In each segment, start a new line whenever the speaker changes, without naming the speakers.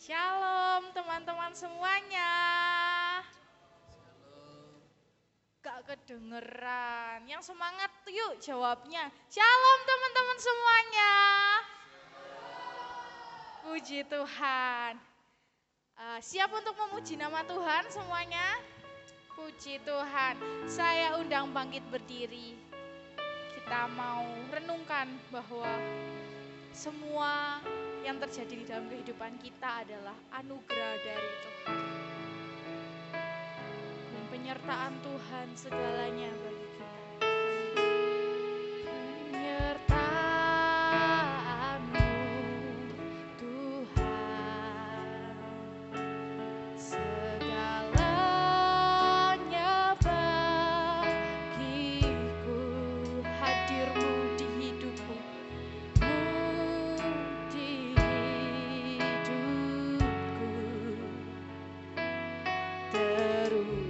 Shalom teman-teman semuanya. Gak kedengeran. Yang semangat yuk jawabnya. Shalom teman-teman semuanya. Puji Tuhan. Siap untuk memuji nama Tuhan semuanya? Puji Tuhan. Saya undang bangkit berdiri. Kita mau renungkan bahwa semua yang terjadi di dalam kehidupan kita adalah anugerah dari Tuhan. Dan penyertaan Tuhan segalanya bagi kita. Penyertaan-Mu Tuhan, segalanya bagiku, hadir-Mu di hidupku. Terutama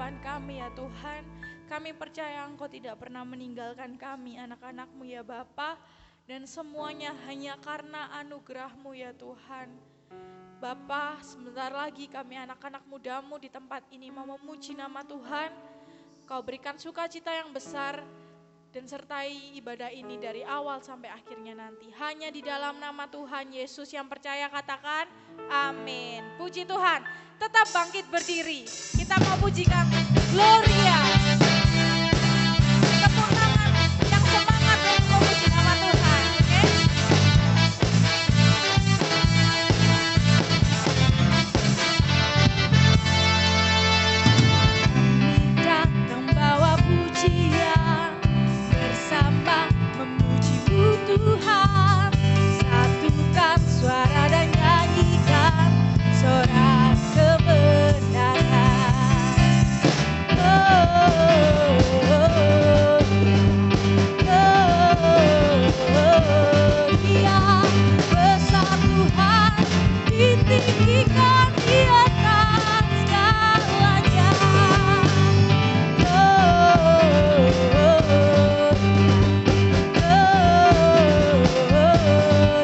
kehidupan kami ya Tuhan. Kami percaya Engkau tidak pernah meninggalkan kami anak-anak-Mu ya Bapa. Dan semuanya hanya karena anugerah-Mu ya Tuhan. Bapa, sebentar lagi kami anak-anak muda-Mu di tempat ini mau memuji nama Tuhan. Kau berikan sukacita yang besar dan sertai ibadah ini dari awal sampai akhirnya nanti. Hanya di dalam nama Tuhan Yesus yang percaya katakan amin. Puji Tuhan, tetap bangkit berdiri. Kita mau pujikan Gloria. Tepuk tangan yang semangat untuk memuji nama Tuhan. Oke? Datang bawa pujian, bersama memuji-Mu Tuhan. Satukan suara dan nyanyikan sorak kebenaran. Dia besar Tuhan, ditinggikan di atas segalanya.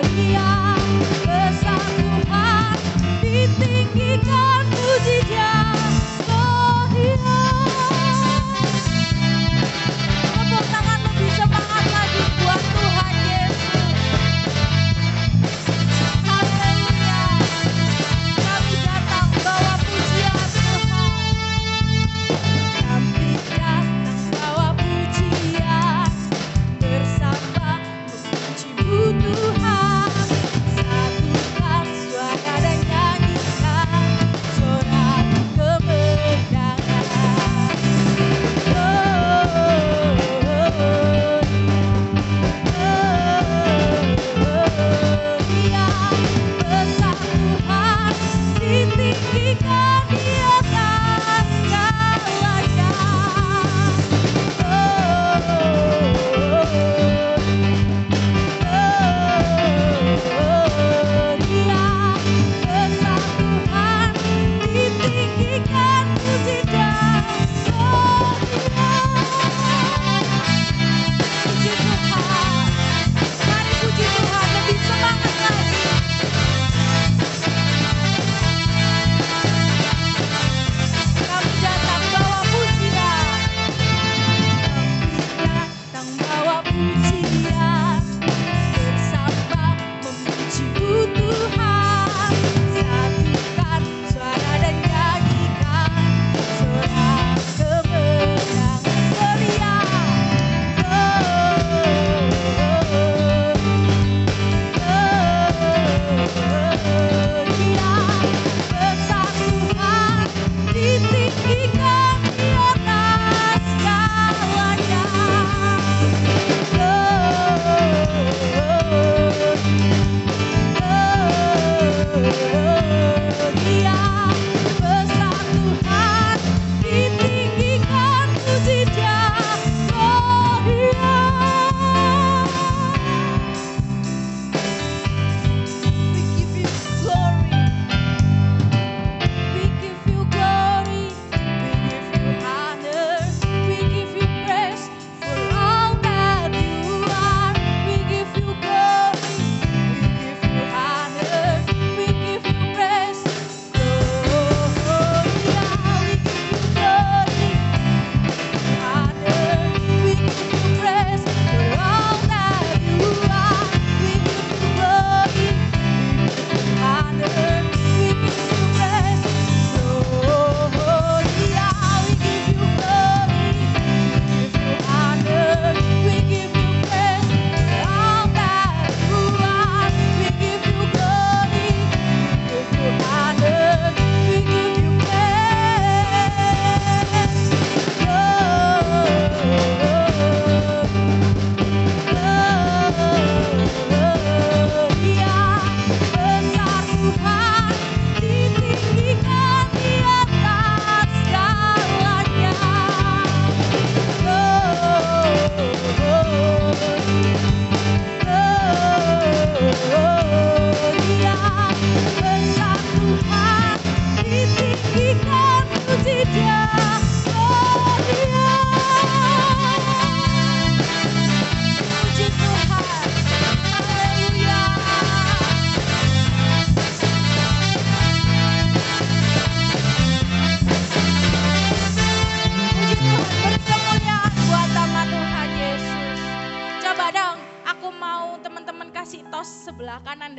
Dia besar Tuhan, ditinggikan puji-Dia. Tepuk tangan lebih semangat lagi buat Tuhan Yesus. Haleluya. Kami datang bawa pujian Tuhan. Kami datang bawa pujian, bersama memuji-Mu Tuhan. Satukan suara dan nyanyikan sorak kebenaran. Dia besar Tuhan, ditinggikan di atas segalanya. Dia besar Tuhan, ditinggikan puji-Dia. Puji Tuhan, mari puji Tuhan lebih semangat lagi.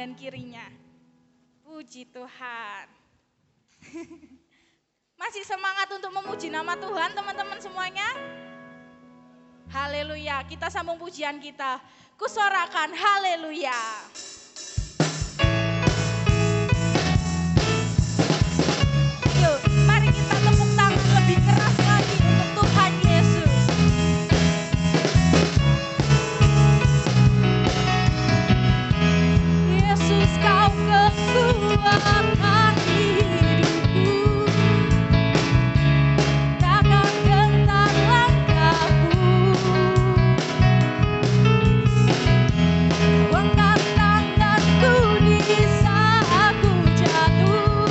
dan kirinya. Puji Tuhan. Masih semangat untuk memuji nama Tuhan teman-teman semuanya? Haleluya, kita sambung pujian kita. Kusorakan haleluya. Yuk, mari kita tepuk tangan lebih keras lagi untuk Tuhan Yesus. Yesus, kau kekuatan hidupku, takkan gentar langkahku. Kau angkat tanganku di saat aku jatuh,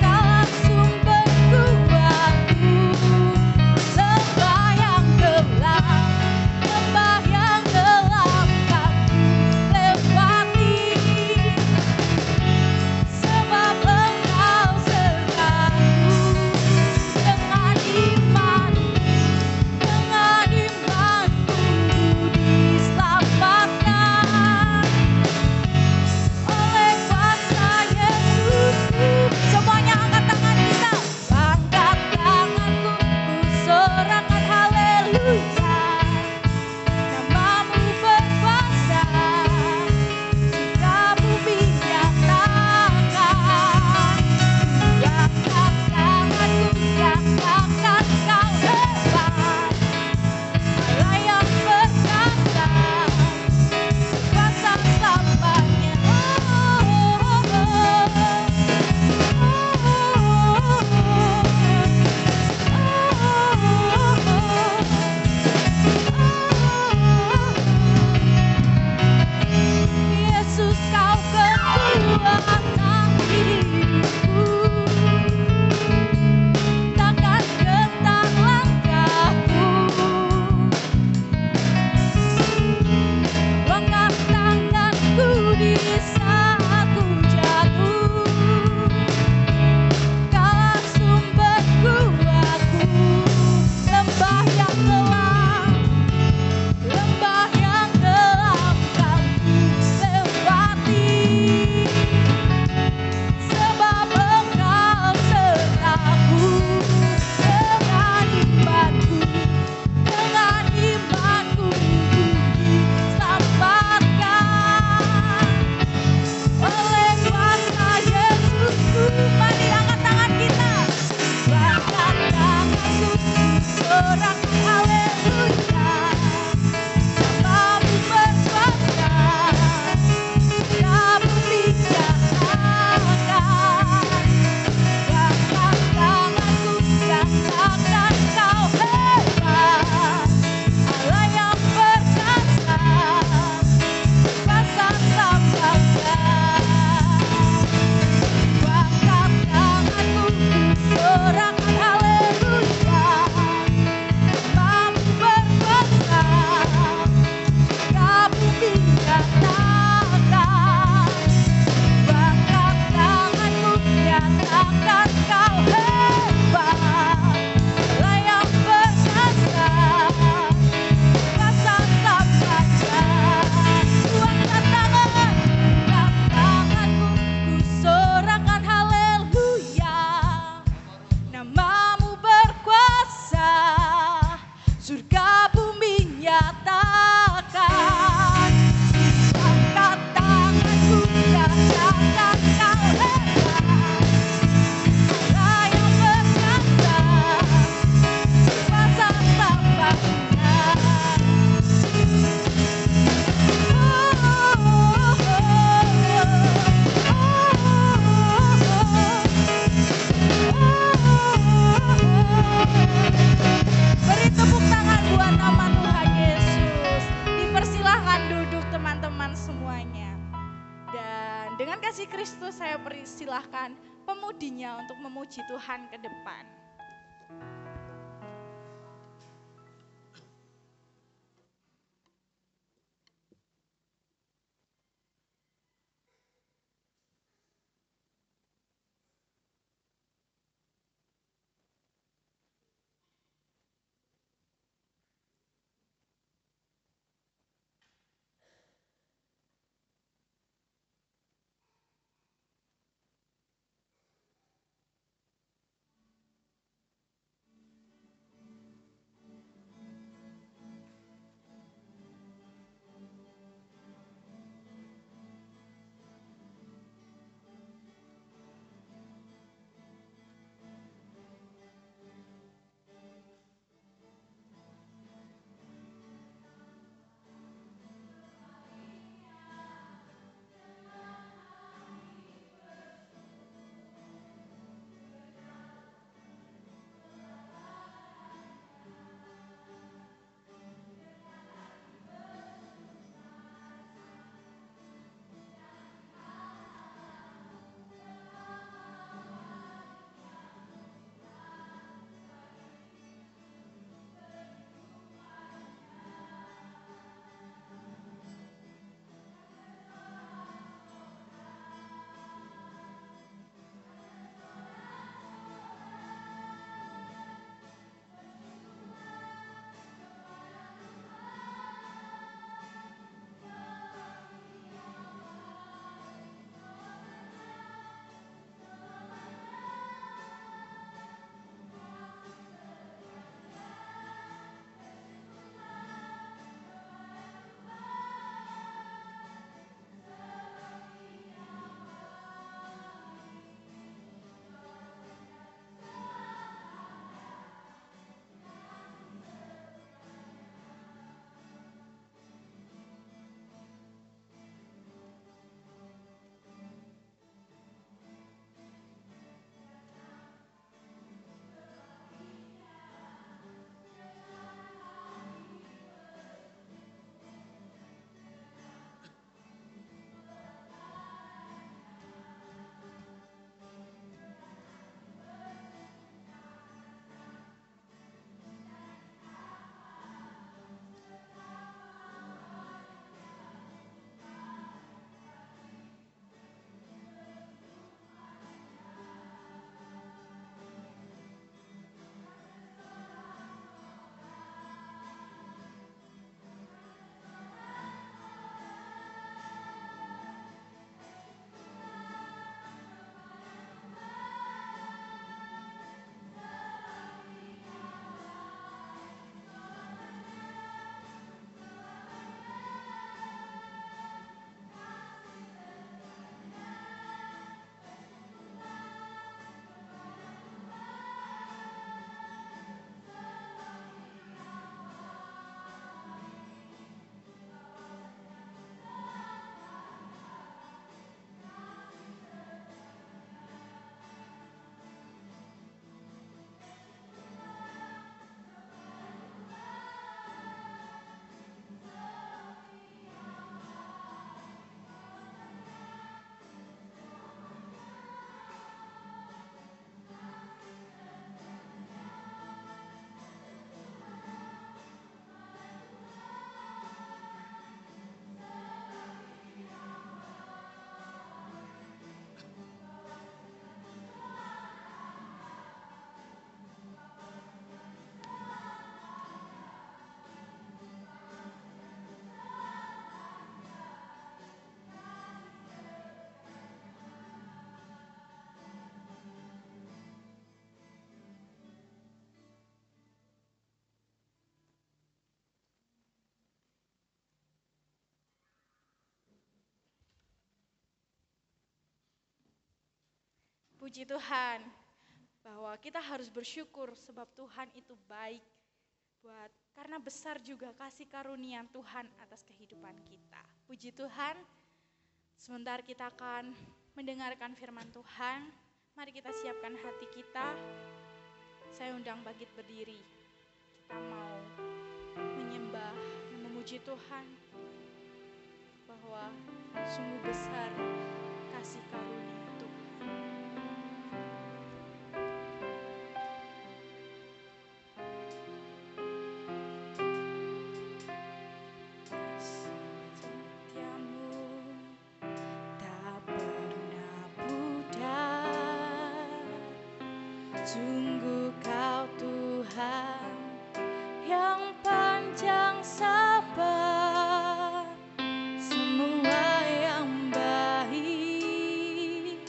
kau langsung berkuatku. Lembah yang gelap kan lewati, sebab Engkau sertaku. Dengan imanku diselamatkan oleh kuasa Yesusku. Semuanya angkat tangan kita, angkat tanganku, ku sorakan haleluya. Namamu berkuasa, surga bumi nyatakan. Angkat tanganku, katakan kau hebat, Allah yang berkuasa, kuasa selamanya. Yesus, kau kekuatan hidupku, takkan gentar langkahku. Angkat tanganku di saat ku jatuh, kau langsung berkuatku. Lembah yang gelap kan ku lewati, sebab Engkau sertaku. Dengan imanku ku diselamatkan oleh kuasa Yesusku. Mari angkat tangan kita, angkat tanganku, sorakan haleluya. Namamu berkuasa, surga bumi nyatakan. Angkat tanganku, katakan kau hebat, Allah yang berkuasa, kuasa selamanya. Angkat tanganku, sorakan haleluya. Namamu berkuasa, surga bumi nyatakan. Angkat tanganku, katakan kau hebat, Allah yang berkuasa, kuasa selamanya. Angkat tanganku, ku sorakan haleluya. Namamu berkuasa, surga bumi nyatakan. Angkat tanganku, katakan kau hebat, Allah yang berkuasa, kuasa selamanya. Beri tepuk tangan buat nama Tuhan Yesus. Dipersilahkan duduk teman-teman semuanya. Dan dengan kasih Kristus saya persilahkan pemudinya untuk memuji Tuhan ke depan. Puji Tuhan bahwa kita harus bersyukur sebab Tuhan itu baik karena besar juga kasih karunia Tuhan atas kehidupan kita. Puji Tuhan. Sebentar kita akan mendengarkan firman Tuhan. Mari kita siapkan hati kita. Saya undang Bangkit berdiri. Kita mau menyembah dan memuji Tuhan bahwa sungguh besar kasih karunia Tuhan.
Sungguh Kau Tuhan yang panjang sabar, semua yang baik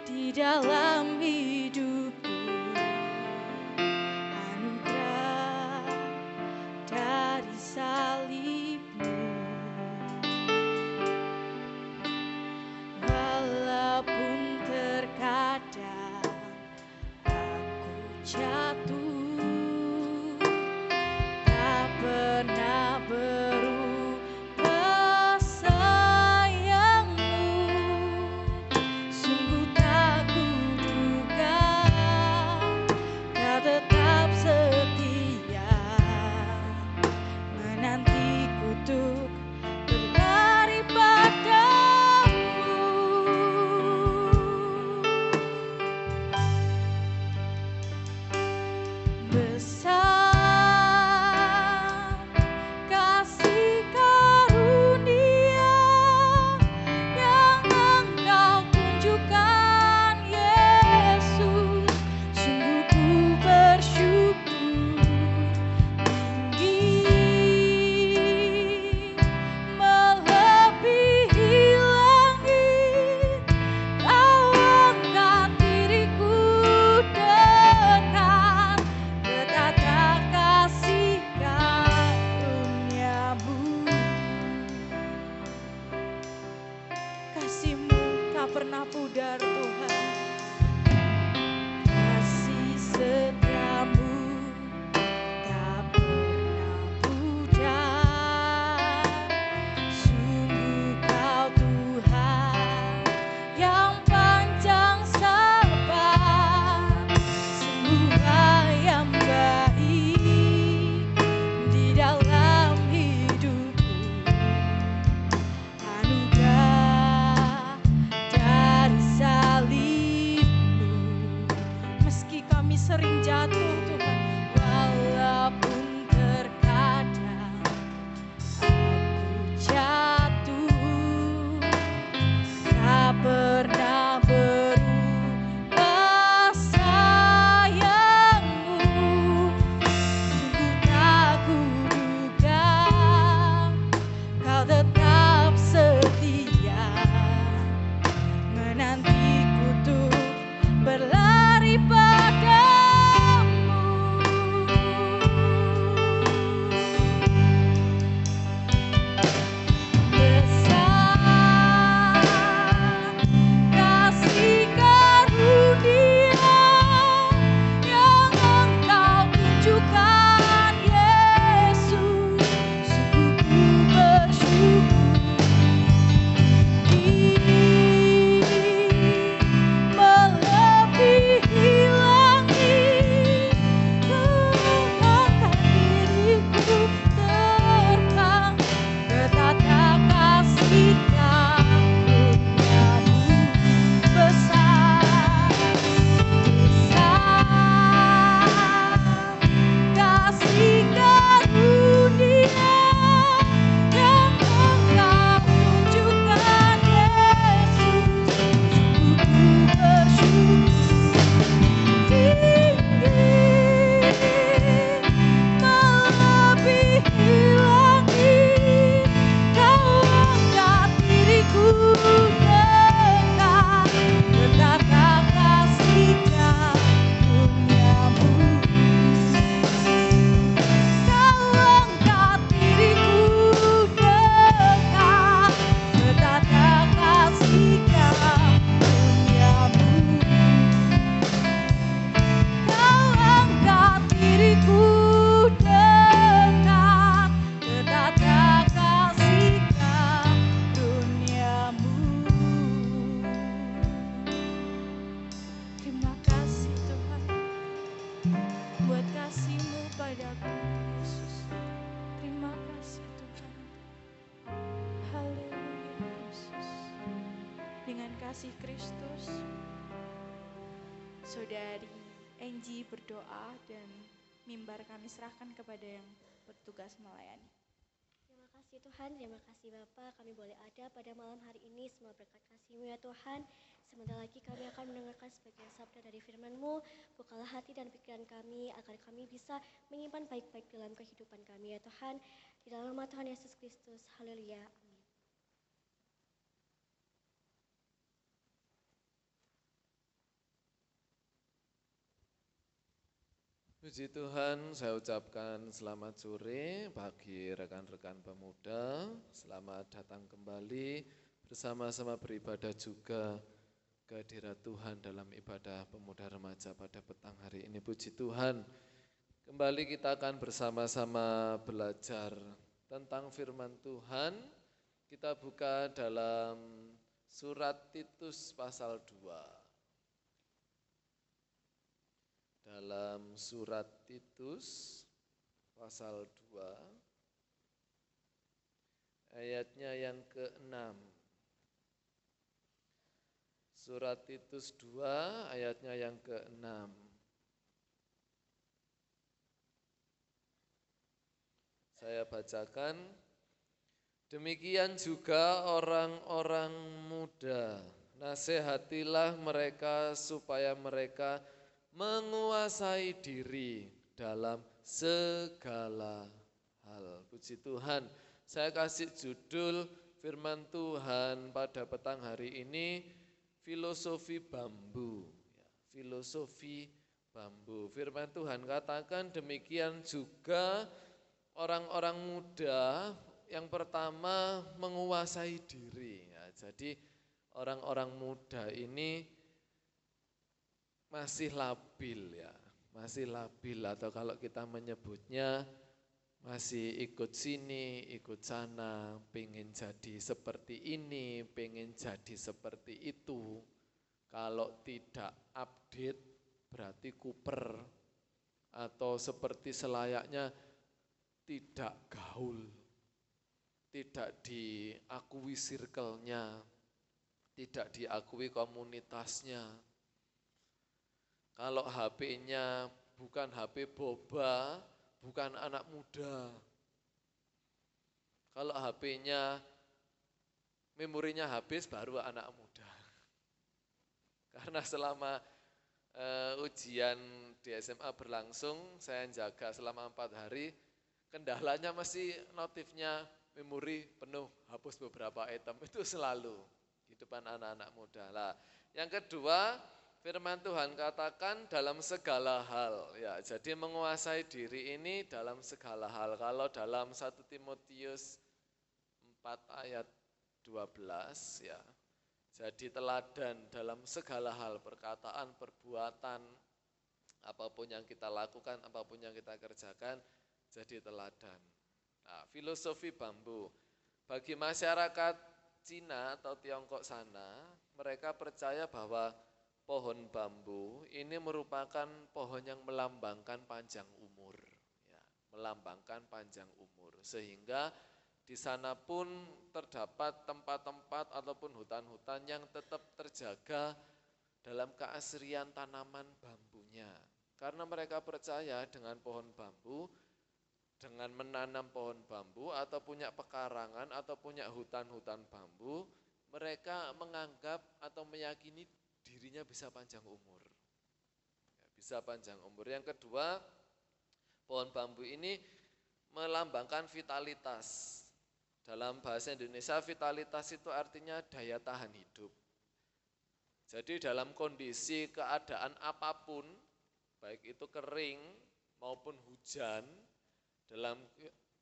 di dalam hidupku, anugerah dari salib-Mu. Walaupun terkadang jatuh, tak pernah berubah sayang-Mu. Sungguh tak kuduga Kau tetap setia, menantiku untuk berlari padamu. kasih-Mu padaku, Yesus. Terima kasih Tuhan. Haleluya Yesus. Dengan kasih Kristus, Saudari Angie berdoa dan mimbar kami serahkan kepada yang bertugas melayani.
Terima kasih Tuhan, terima kasih Bapak, kami boleh ada pada malam hari ini, semua berkat kasih-Mu ya Tuhan. Sebentar lagi kami akan mendengarkan sebagian sabda dari firman-Mu. Bukalah hati dan pikiran kami agar kami bisa menyimpan baik-baik dalam kehidupan kami ya Tuhan. Di dalam nama Tuhan Yesus Kristus, haleluya, amin.
Puji Tuhan, saya ucapkan selamat sore bagi rekan-rekan pemuda. Selamat datang kembali bersama-sama beribadah juga kehadirat Tuhan dalam ibadah pemuda remaja pada petang hari ini. Puji Tuhan, kembali kita akan bersama-sama belajar tentang firman Tuhan. Kita buka dalam surat Titus pasal 2. Dalam surat Titus pasal 2 ayatnya yang ke-6. Surat Titus 2 ayatnya yang ke-6. Saya bacakan. Demikian juga orang-orang muda, nasihatilah mereka supaya mereka menguasai diri dalam segala hal. Puji Tuhan, saya kasih judul firman Tuhan pada petang hari ini, filosofi bambu. Filosofi bambu. Firman Tuhan katakan demikian juga orang-orang muda yang pertama menguasai diri. Ya, jadi orang-orang muda ini masih labil ya, masih labil atau kalau kita menyebutnya masih ikut sini, ikut sana, pengen jadi seperti ini, pengen jadi seperti itu. Kalau tidak update berarti kuper atau seperti selayaknya tidak gaul, tidak diakui circle-nya, tidak diakui komunitasnya. Kalau HP-nya bukan HP boba, bukan anak muda. Kalau HP-nya memorinya habis, baru anak muda. Karena selama ujian di SMA berlangsung, saya jaga selama 4 hari, kendalanya masih notifnya memori penuh, hapus beberapa item, itu selalu di depan anak-anak muda. Lah, yang kedua, firman Tuhan katakan dalam segala hal. Ya, jadi menguasai diri ini dalam segala hal. Kalau dalam 1 Timotius 4 ayat 12 ya. Jadi teladan dalam segala hal, perkataan, perbuatan, apapun yang kita lakukan, apapun yang kita kerjakan, jadi teladan. Nah, filosofi bambu. Bagi masyarakat Cina atau Tiongkok sana, mereka percaya bahwa pohon bambu ini merupakan pohon yang melambangkan panjang umur, ya, melambangkan panjang umur. Sehingga di sana pun terdapat tempat-tempat ataupun hutan-hutan yang tetap terjaga dalam keasrian tanaman bambunya. Karena mereka percaya dengan pohon bambu, dengan menanam pohon bambu atau punya pekarangan atau punya hutan-hutan bambu, mereka menganggap atau meyakini dirinya bisa panjang umur. Ya, bisa panjang umur. Yang kedua, pohon bambu ini melambangkan vitalitas. Dalam bahasa Indonesia, vitalitas itu artinya daya tahan hidup. Jadi dalam kondisi keadaan apapun, baik itu kering maupun hujan, dalam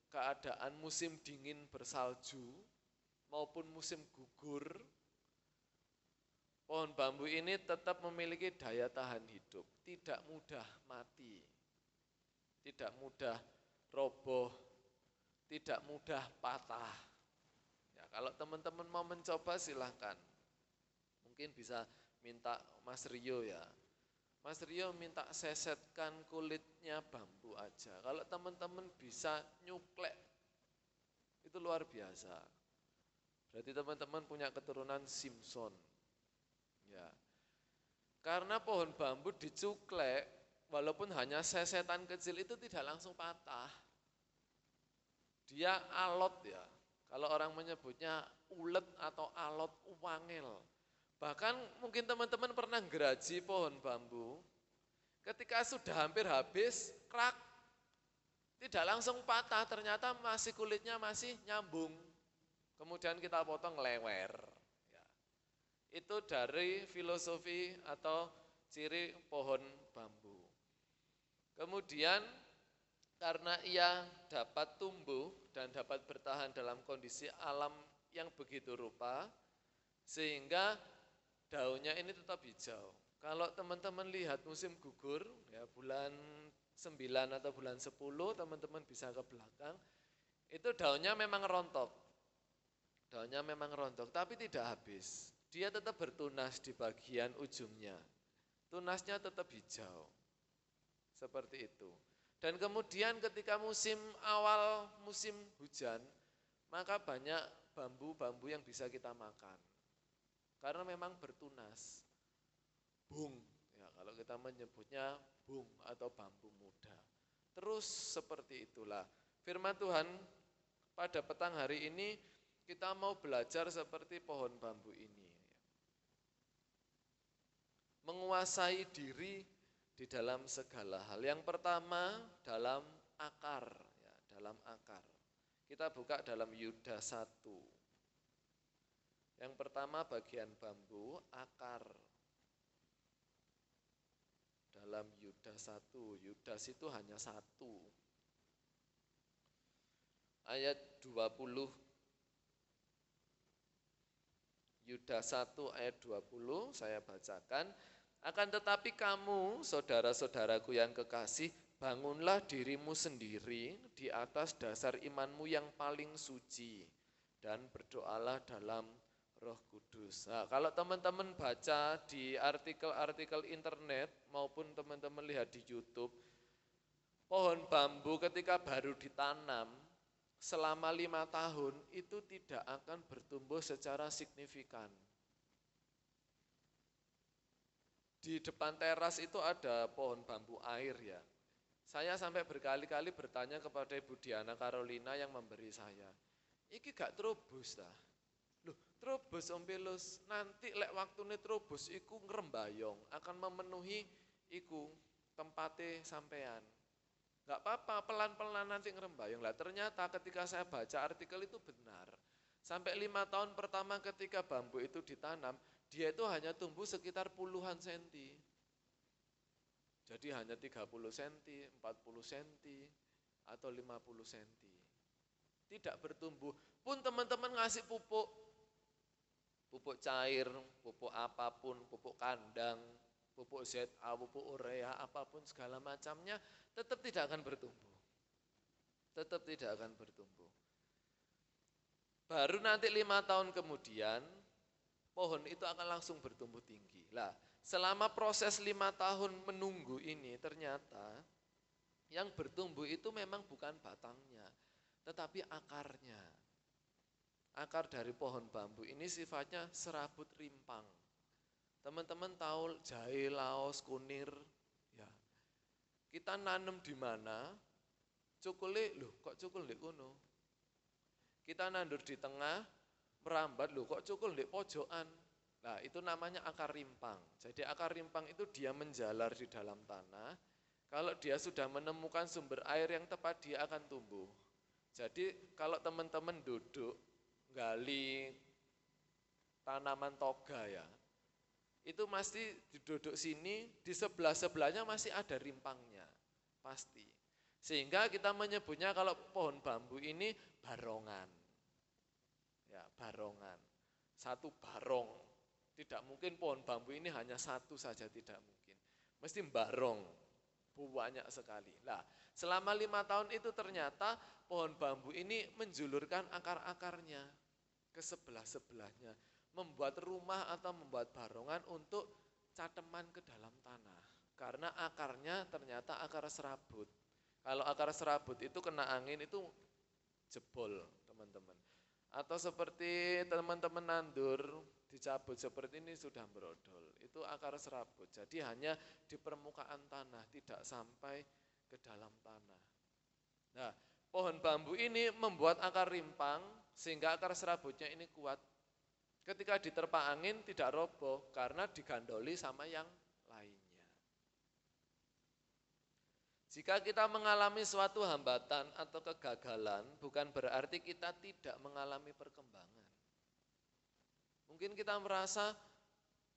keadaan musim dingin bersalju maupun musim gugur, pohon bambu ini tetap memiliki daya tahan hidup, tidak mudah mati, tidak mudah roboh, tidak mudah patah. Ya, kalau teman-teman mau mencoba silahkan, mungkin bisa minta Mas Rio ya, Mas Rio minta sesetkan kulitnya bambu aja. Kalau teman-teman bisa nyuklek, itu luar biasa. Berarti teman-teman punya keturunan Simpson. Ya. Karena pohon bambu dicuklek, walaupun hanya sesetan kecil itu tidak langsung patah. Dia alot ya. Kalau orang menyebutnya ulet atau alot wangel. Bahkan mungkin teman-teman pernah geraji pohon bambu, ketika sudah hampir habis, krak, tidak langsung patah, ternyata masih kulitnya masih nyambung. Kemudian kita potong lewer. Ya. Itu dari filosofi atau ciri pohon bambu. Kemudian karena ia dapat tumbuh dan dapat bertahan dalam kondisi alam yang begitu rupa, sehingga daunnya ini tetap hijau. Kalau teman-teman lihat musim gugur, ya bulan 9 atau bulan 10, teman-teman bisa ke belakang, itu daunnya memang rontok. Daunnya memang rontok, tapi tidak habis. Dia tetap bertunas di bagian ujungnya. Tunasnya tetap hijau. Seperti itu. Dan kemudian ketika awal musim hujan, maka banyak bambu-bambu yang bisa kita makan. Karena memang bertunas. Bung, ya kalau kita menyebutnya bung atau bambu muda. Terus seperti itulah. Firman Tuhan pada petang hari ini kita mau belajar seperti pohon bambu ini. Menguasai diri di dalam segala hal. Yang pertama dalam akar, ya, dalam akar. Kita buka dalam Yuda 1. Yang pertama bagian bambu, akar. Dalam Yuda 1, Yudas itu hanya 1. Ayat 20. Yuda 1 ayat 20 saya bacakan. Akan tetapi kamu, saudara-saudaraku yang kekasih, bangunlah dirimu sendiri di atas dasar imanmu yang paling suci dan berdoalah dalam Roh Kudus. Nah, kalau teman-teman baca di artikel-artikel internet maupun teman-teman lihat di YouTube, pohon bambu ketika baru ditanam selama 5 tahun itu tidak akan bertumbuh secara signifikan. Di depan teras itu ada pohon bambu air ya. Saya sampai berkali-kali bertanya kepada Ibu Diana Carolina yang memberi saya, iki gak terobos dah. Loh, terobos Om Pilus, nanti lek waktune terobos iku ngrembayong, akan memenuhi iku tempate sampean. Gak apa-apa, pelan-pelan nanti ngerembayong. Lah ternyata ketika saya baca artikel itu benar. Sampai 5 tahun pertama ketika bambu itu ditanam, dia itu hanya tumbuh sekitar puluhan senti. Jadi hanya 30 senti, 40 senti, atau 50 senti. Tidak bertumbuh. Pun teman-teman ngasih pupuk cair, pupuk apapun, pupuk kandang, pupuk ZA, pupuk urea, apapun segala macamnya, tetap tidak akan bertumbuh. Tetap tidak akan bertumbuh. Baru nanti 5 tahun kemudian, pohon itu akan langsung bertumbuh tinggi. Lah, selama proses 5 tahun menunggu ini, ternyata yang bertumbuh itu memang bukan batangnya, tetapi akarnya. Akar dari pohon bambu ini sifatnya serabut rimpang. Teman-teman tahu jahe, laos, kunir, ya. Kita nanam di mana? Cukule, loh kok cukul di kono? Kita nandur di tengah, merambat, loh kok cukul di pojokan? Nah, itu namanya akar rimpang. Jadi akar rimpang itu dia menjalar di dalam tanah. Kalau dia sudah menemukan sumber air yang tepat, dia akan tumbuh. Jadi kalau teman-teman duduk, gali tanaman toga ya, itu pasti duduk sini, di sebelah-sebelahnya masih ada rimpangnya, pasti. Sehingga kita menyebutnya kalau pohon bambu ini barongan. Ya, barongan. Satu barong. Tidak mungkin pohon bambu ini hanya satu saja, tidak mungkin. Mesti barong, banyak sekali. Nah, selama 5 tahun itu ternyata pohon bambu ini menjulurkan akar-akarnya ke sebelah-sebelahnya, membuat rumah atau membuat barongan untuk cateman ke dalam tanah. Karena akarnya ternyata akar serabut. Kalau akar serabut itu kena angin itu jebol, teman-teman. Atau seperti teman-teman nandur, dicabut seperti ini sudah brodol. Itu akar serabut. Jadi hanya di permukaan tanah, tidak sampai ke dalam tanah. Nah, pohon bambu ini membuat akar rimpang sehingga akar serabutnya ini kuat. Ketika diterpa angin tidak roboh karena digandoli sama yang lainnya. Jika kita mengalami suatu hambatan atau kegagalan, bukan berarti kita tidak mengalami perkembangan. Mungkin kita merasa,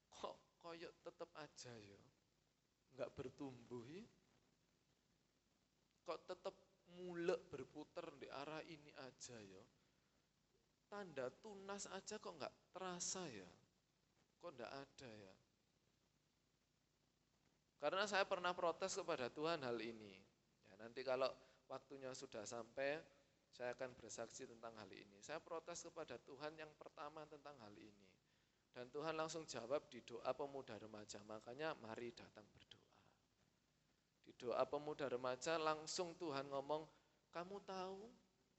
kok koyok tetap aja ya, enggak bertumbuh ya. Kok tetap mulek berputar di arah ini aja ya. Tanda tunas aja kok enggak terasa ya. Kok enggak ada ya. Karena saya pernah protes kepada Tuhan hal ini. Ya, nanti kalau waktunya sudah sampai, saya akan bersaksi tentang hal ini. Saya protes kepada Tuhan yang pertama tentang hal ini. Dan Tuhan langsung jawab di doa pemuda remaja. Makanya mari datang berdoa. Di doa pemuda remaja langsung Tuhan ngomong, kamu tahu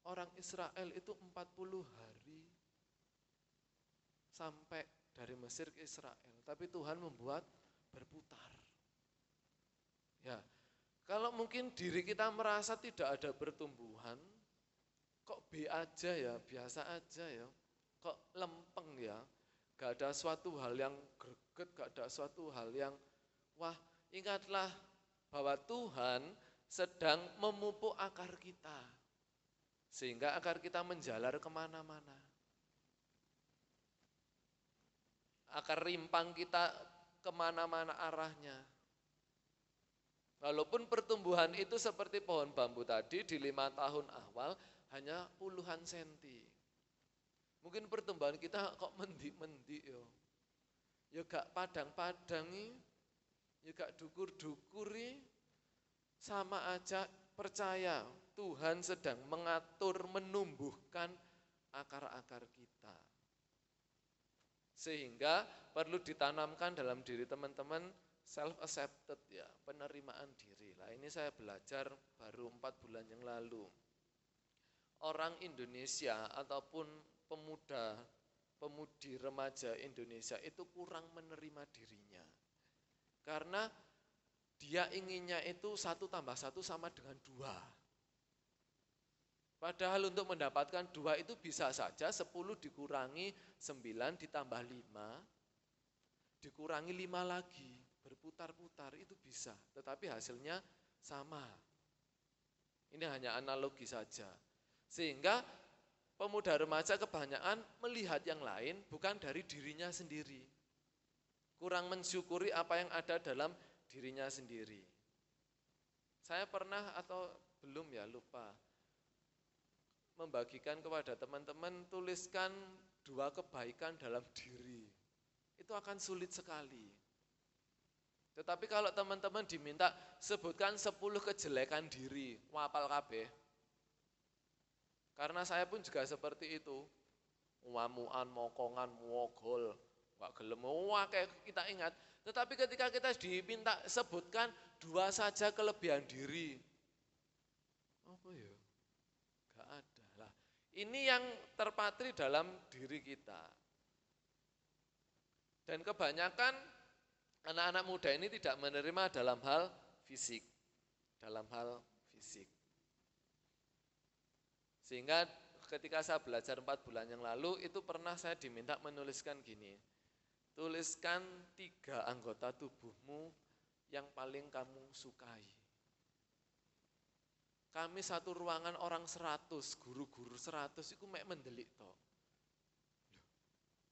orang Israel itu 40 hari sampai dari Mesir ke Israel. Tapi Tuhan membuat berputar. Ya, kalau mungkin diri kita merasa tidak ada pertumbuhan, kok B aja ya, biasa aja ya, kok lempeng ya, gak ada suatu hal yang greget, gak ada suatu hal yang, wah ingatlah bahwa Tuhan sedang memupuk akar kita, sehingga akar kita menjalar kemana-mana. Akar rimpang kita kemana-mana arahnya. Walaupun pertumbuhan itu seperti pohon bambu tadi di 5 tahun awal hanya puluhan senti. Mungkin pertumbuhan kita kok mendik-mendik ya. Ya gak padang-padang ya gak dukur-dukur sama aja percaya Tuhan sedang mengatur, menumbuhkan akar-akar kita. Sehingga perlu ditanamkan dalam diri teman-teman self-accepted ya, penerimaan diri. Lah ini saya belajar baru 4 bulan yang lalu. Orang Indonesia ataupun pemudi remaja Indonesia itu kurang menerima dirinya. Karena dia inginnya itu 1 tambah 1 sama dengan 2. Padahal untuk mendapatkan 2 itu bisa saja 10 dikurangi 9 ditambah 5, dikurangi 5 lagi. Berputar-putar itu bisa, tetapi hasilnya sama. Ini hanya analogi saja. Sehingga pemuda remaja kebanyakan melihat yang lain bukan dari dirinya sendiri. Kurang mensyukuri apa yang ada dalam dirinya sendiri. Saya pernah atau belum ya lupa membagikan kepada teman-teman, tuliskan 2 kebaikan dalam diri. Itu akan sulit sekali. Tetapi kalau teman-teman diminta sebutkan 10 kejelekan diri, wapal kabeh. Karena saya pun juga seperti itu. Wamuan, mokongan, muogol, gak gelem, kayak kita ingat. Tetapi ketika kita diminta sebutkan 2 saja kelebihan diri. Apa ya? Gak ada lah. Ini yang terpatri dalam diri kita. Dan kebanyakan anak-anak muda ini tidak menerima dalam hal fisik. Sehingga ketika saya belajar 4 bulan yang lalu, itu pernah saya diminta menuliskan gini. Tuliskan 3 anggota tubuhmu yang paling kamu sukai. Kami satu ruangan orang 100, guru-guru 100, itu mek mendelik toh.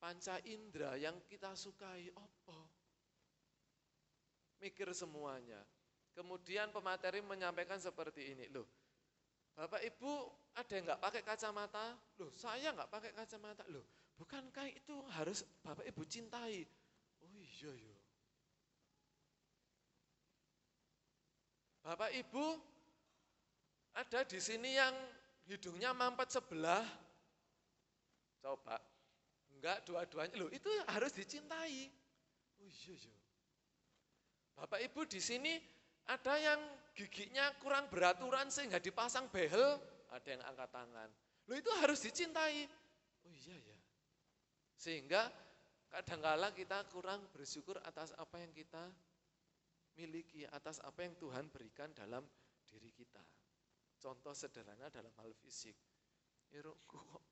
Panca indera yang kita sukai, apa? Mikir semuanya. Kemudian pemateri menyampaikan seperti ini, loh, Bapak Ibu ada yang nggak pakai kacamata? Loh, saya nggak pakai kacamata. Loh, bukankah itu harus Bapak Ibu cintai? Oh iya ya. Bapak Ibu ada di sini yang hidungnya mampet sebelah. Coba, enggak dua-duanya. Loh, itu harus dicintai. Oh iya ya. Bapak Bapak Ibu di sini ada yang giginya kurang beraturan sehingga dipasang behel, ada yang angkat tangan. Loh itu harus dicintai. Oh iya ya. Sehingga kadangkala kita kurang bersyukur atas apa yang kita miliki, atas apa yang Tuhan berikan dalam diri kita. Contoh sederhana dalam hal fisik. Irungku kok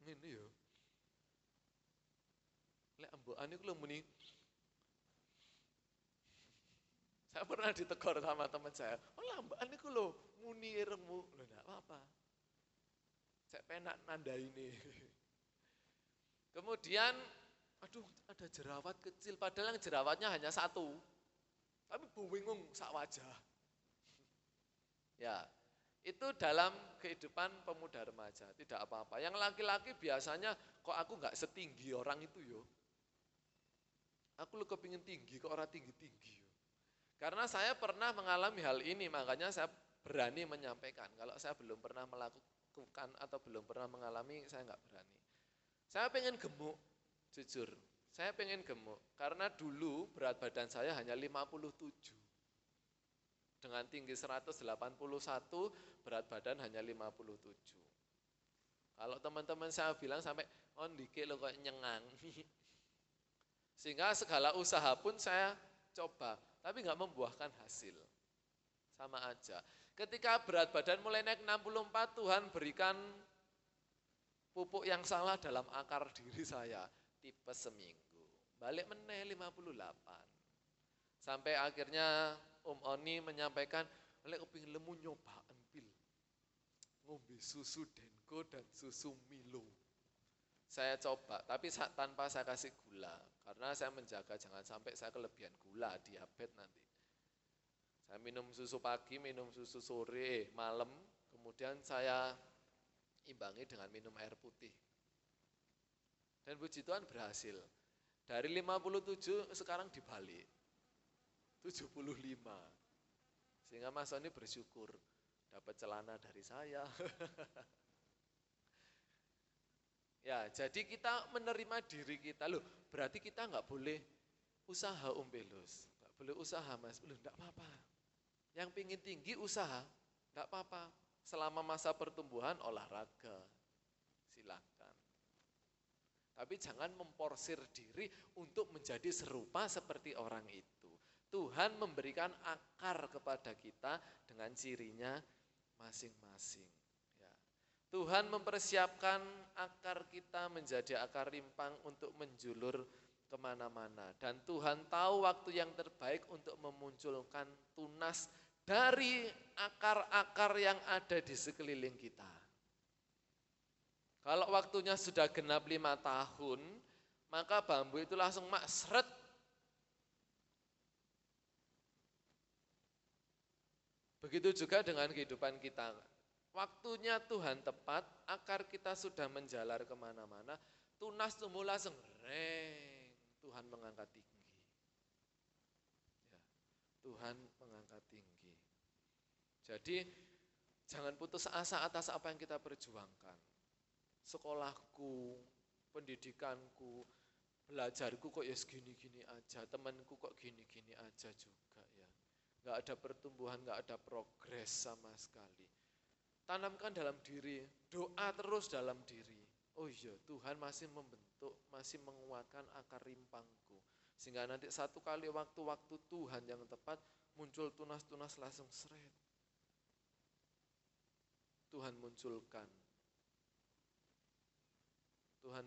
ngene ya. Lek ambokan iku lho muni. Saya pernah ditegur sama teman saya. Oh lambakan iku lho muni irungmu. Lho enggak apa-apa. Saya penak nanda ini. Kemudian, aduh ada jerawat kecil, padahal yang jerawatnya hanya satu. Tapi bingung sak wajah. Ya, itu dalam kehidupan pemuda remaja, tidak apa-apa. Yang laki-laki biasanya, kok aku nggak setinggi orang itu yo. Aku lu kepingin tinggi, kok orang tinggi-tinggi yo. Karena saya pernah mengalami hal ini, makanya saya berani menyampaikan. Kalau saya belum pernah melakukan atau belum pernah mengalami, saya nggak berani. Saya pengen gemuk, jujur. Saya pengen gemuk, karena dulu berat badan saya hanya 57. Dengan tinggi 181, berat badan hanya 57. Kalau teman-teman saya bilang sampai, oh dikit lo kok nyengang. Sehingga segala usaha pun saya coba, tapi nggak membuahkan hasil. Sama aja. Ketika berat badan mulai naik 64, Tuhan berikan pupuk yang salah dalam akar diri saya, tipes seminggu. Balik meneh 58. Sampai akhirnya Om Oni menyampaikan, lek kepingin lemu nyobaan pil. Ngombe susu Denko dan susu Milo. Saya coba, tapi tanpa saya kasih gula. Karena saya menjaga jangan sampai saya kelebihan gula, diabetes nanti. Saya minum susu pagi, minum susu sore, malam. Kemudian saya imbangi dengan minum air putih. Dan puji Tuhan berhasil. Dari 57 sekarang dibalik. 75. Sehingga Mas Soni bersyukur dapat celana dari saya. Ya, jadi kita menerima diri kita. Loh, berarti kita nggak boleh usaha Om Belus. Nggak boleh usaha Mas. Loh, enggak apa-apa. Yang pingin tinggi usaha, enggak apa-apa. Selama masa pertumbuhan olahraga, silakan. Tapi jangan memporsir diri untuk menjadi serupa seperti orang itu. Tuhan memberikan akar kepada kita dengan cirinya masing-masing. Ya. Tuhan mempersiapkan akar kita menjadi akar rimpang untuk menjulur kemana-mana. Dan Tuhan tahu waktu yang terbaik untuk memunculkan tunas dari akar-akar yang ada di sekeliling kita. Kalau waktunya sudah genap 5 tahun, maka bambu itu langsung seret. Begitu juga dengan kehidupan kita. Waktunya Tuhan tepat, akar kita sudah menjalar kemana-mana, tunas tumbuh langsung, reng, Tuhan mengangkat tinggi. Ya, Tuhan mengangkat tinggi. Jadi jangan putus asa atas apa yang kita perjuangkan. Sekolahku, pendidikanku, belajarku kok ya segini-gini aja, temanku kok gini-gini aja juga ya. Nggak ada pertumbuhan, nggak ada progres sama sekali. Tanamkan dalam diri, doa terus dalam diri. Oh iya, Tuhan masih membentuk, masih menguatkan akar rimpangku. Sehingga nanti satu kali waktu-waktu Tuhan yang tepat, muncul tunas-tunas langsung seret. Tuhan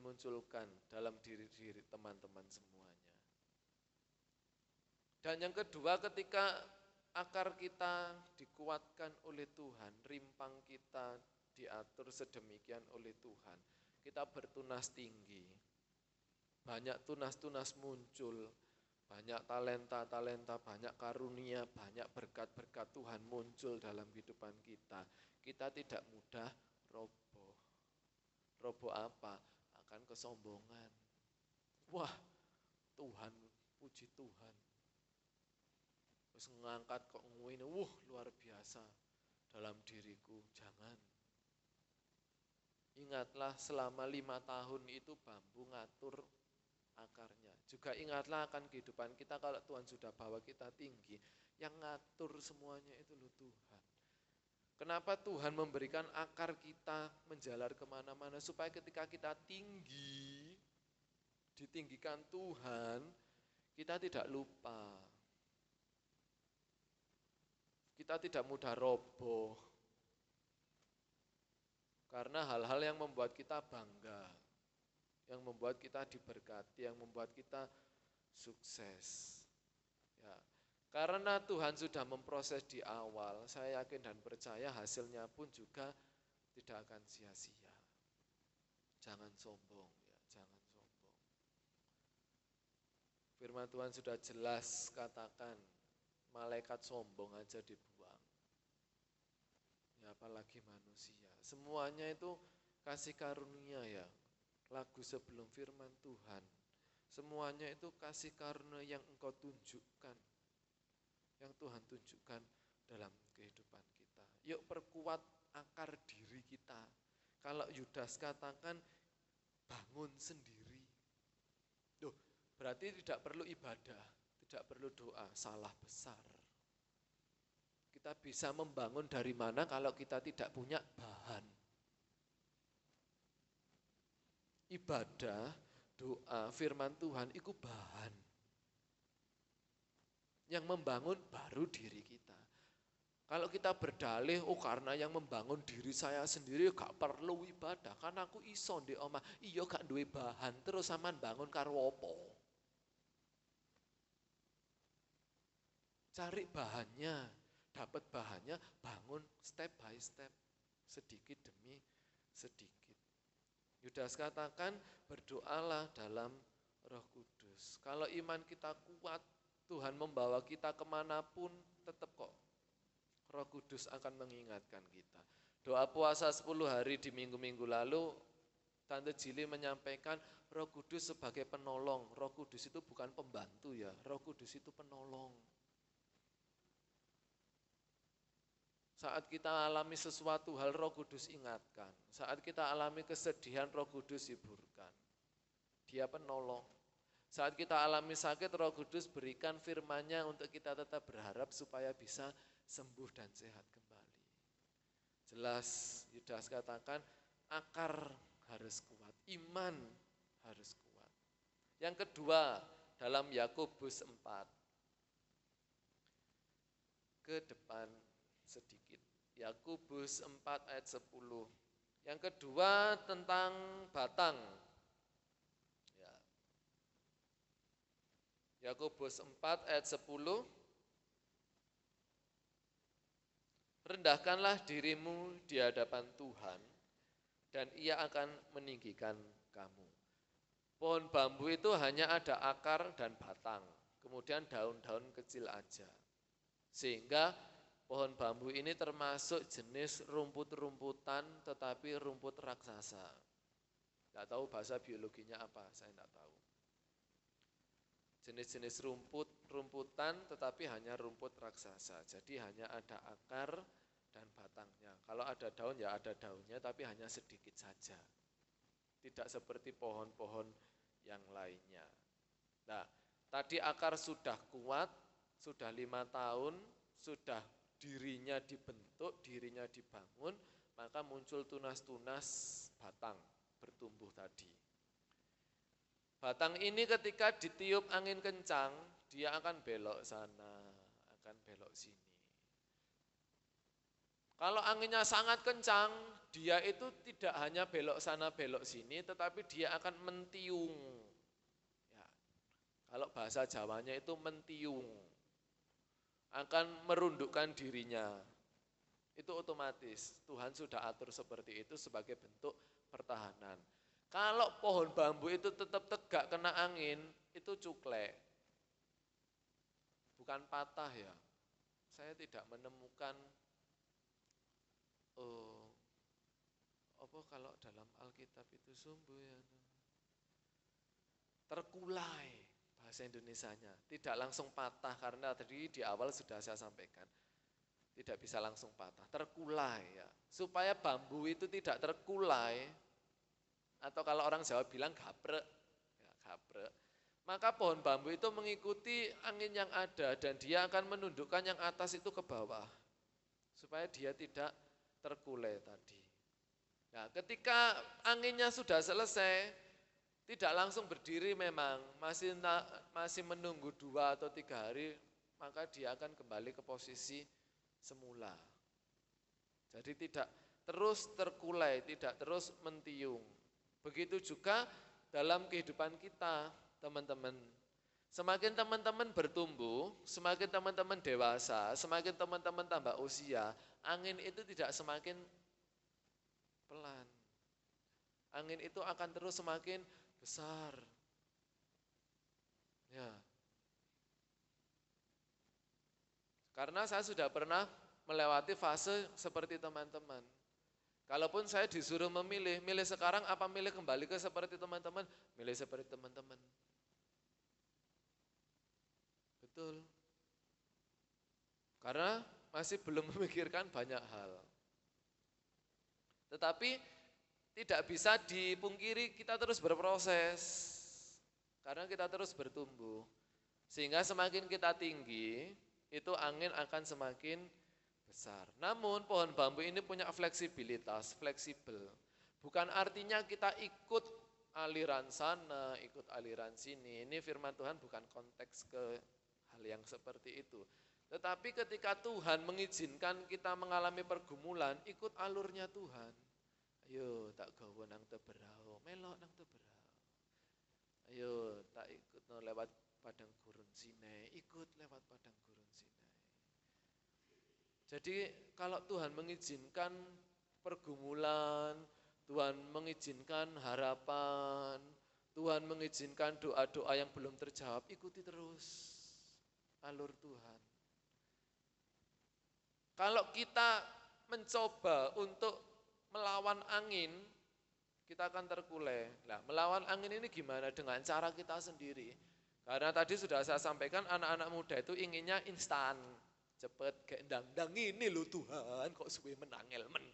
munculkan dalam diri-diri teman-teman semuanya. Dan yang kedua, ketika akar kita dikuatkan oleh Tuhan, rimpang kita diatur sedemikian oleh Tuhan, kita bertunas tinggi. Banyak tunas-tunas muncul, banyak talenta-talenta, banyak karunia, banyak berkat-berkat Tuhan muncul dalam kehidupan kita. Kita tidak mudah roboh. Roboh apa? Akan kesombongan. Wah, Tuhan, puji Tuhan. Terus ngangkat kok ngene, luar biasa dalam diriku. Jangan. Ingatlah selama 5 tahun itu bambu ngatur akarnya. Juga ingatlah akan kehidupan kita kalau Tuhan sudah bawa kita tinggi, yang ngatur semuanya itu loh Tuhan. Kenapa Tuhan memberikan akar kita menjalar kemana-mana, supaya ketika kita tinggi, ditinggikan Tuhan, kita tidak lupa. Kita tidak mudah roboh. Karena hal-hal yang membuat kita bangga, yang membuat kita diberkati, yang membuat kita sukses. Ya. Karena Tuhan sudah memproses di awal, saya yakin dan percaya hasilnya pun juga tidak akan sia-sia. Jangan sombong, ya, jangan sombong. Firman Tuhan sudah jelas katakan, malaikat sombong aja dibuang. Ya, apalagi manusia. Semuanya itu kasih karunia ya. Lagu sebelum firman Tuhan. Semuanya itu kasih karunia yang engkau tunjukkan. Yang Tuhan tunjukkan dalam kehidupan kita. Yuk perkuat akar diri kita. Kalau Yudas katakan bangun sendiri. Duh, berarti tidak perlu ibadah, tidak perlu doa, salah besar. Kita bisa membangun dari mana kalau kita tidak punya bahan. Ibadah, doa, firman Tuhan itu bahan. Yang membangun baru diri kita. Kalau kita berdalih, karena yang membangun diri saya sendiri gak perlu ibadah, karena aku iso ndek omah, iya gak duwe bahan, terus sampean bangun karo apa? Cari bahannya, dapat bahannya, bangun step by step, sedikit demi sedikit. Yudas katakan, berdoalah dalam Roh Kudus. Kalau iman kita kuat, Tuhan membawa kita kemanapun, tetap kok Roh Kudus akan mengingatkan kita. Doa puasa 10 hari di minggu-minggu lalu, Tante Jili menyampaikan Roh Kudus sebagai penolong. Roh Kudus itu bukan pembantu ya, Roh Kudus itu penolong. Saat kita alami sesuatu hal, Roh Kudus ingatkan. Saat kita alami kesedihan, Roh Kudus hiburkan. Dia penolong. Saat kita alami sakit, Roh Kudus berikan firman-Nya untuk kita tetap berharap supaya bisa sembuh dan sehat kembali. Jelas Yudas katakan akar harus kuat, iman harus kuat. Yang kedua dalam Yakobus 4. Ke depan sedikit. Yakobus 4 ayat 10. Yang kedua tentang batang. Yakobus 4 ayat 10. Rendahkanlah dirimu di hadapan Tuhan dan Ia akan meninggikan kamu. Pohon bambu itu hanya ada akar dan batang, kemudian daun-daun kecil aja. Sehingga pohon bambu ini termasuk jenis rumput-rumputan tetapi rumput raksasa. Tidak tahu bahasa biologinya apa, saya tidak tahu. Jenis-jenis rumputan tetapi hanya rumput raksasa. Jadi hanya ada akar dan batangnya. Kalau ada daun ya ada daunnya tapi hanya sedikit saja. Tidak seperti pohon-pohon yang lainnya. Nah, tadi akar sudah kuat, sudah 5 tahun, sudah dirinya dibentuk, dirinya dibangun, maka muncul tunas-tunas batang bertumbuh tadi. Batang ini ketika ditiup angin kencang, dia akan belok sana, akan belok sini. Kalau anginnya sangat kencang, dia itu tidak hanya belok sana, belok sini, tetapi dia akan mentiung. Ya, kalau bahasa Jawanya itu mentiung, akan merundukkan dirinya. Itu otomatis, Tuhan sudah atur seperti itu sebagai bentuk pertahanan. Kalau pohon bambu itu tetap tegak kena angin, itu cuklek. Bukan patah ya. Saya tidak menemukan apa kalau dalam Alkitab itu sumbu ya. Terkulai bahasa Indonesianya. Tidak langsung patah karena tadi di awal sudah saya sampaikan. Tidak bisa langsung patah, terkulai ya. Supaya bambu itu tidak terkulai, atau kalau orang Jawa bilang gaprek, ya, gaprek. Maka pohon bambu itu mengikuti angin yang ada dan dia akan menundukkan yang atas itu ke bawah. Supaya dia tidak terkulai tadi. Nah, ketika anginnya sudah selesai, tidak langsung berdiri memang, masih menunggu 2 atau 3 hari, maka dia akan kembali ke posisi semula. Jadi tidak terus terkulai, tidak terus mentiung. Begitu juga dalam kehidupan kita, teman-teman. Semakin teman-teman bertumbuh, semakin teman-teman dewasa, semakin teman-teman tambah usia, angin itu tidak semakin pelan. Angin itu akan terus semakin besar. Ya. Karena saya sudah pernah melewati fase seperti teman-teman. Kalaupun saya disuruh memilih, milih sekarang apa milih kembali ke seperti teman-teman? Milih seperti teman-teman. Betul. Karena masih belum memikirkan banyak hal. Tetapi tidak bisa dipungkiri kita terus berproses. Karena kita terus bertumbuh. Sehingga semakin kita tinggi, itu angin akan semakin besar. Namun pohon bambu ini punya fleksibilitas, fleksibel. Bukan artinya kita ikut aliran sana, ikut aliran sini. Ini firman Tuhan bukan konteks ke hal yang seperti itu. Tetapi ketika Tuhan mengizinkan kita mengalami pergumulan, ikut alurnya Tuhan. Ayo tak gawa nang teberau, melok nang teberau. Ayo tak ikut lewat padang gurun Sinai, ikut lewat padang gurun Sinai. Jadi kalau Tuhan mengizinkan pergumulan, Tuhan mengizinkan harapan, Tuhan mengizinkan doa-doa yang belum terjawab, ikuti terus alur Tuhan. Kalau kita mencoba untuk melawan angin, kita akan terkulai. Nah, melawan angin ini gimana? Dengan cara kita sendiri. Karena tadi sudah saya sampaikan, anak-anak muda itu inginnya instan. Cepet, kayak ndang-ndang ini loh Tuhan, kok suwe menangel men.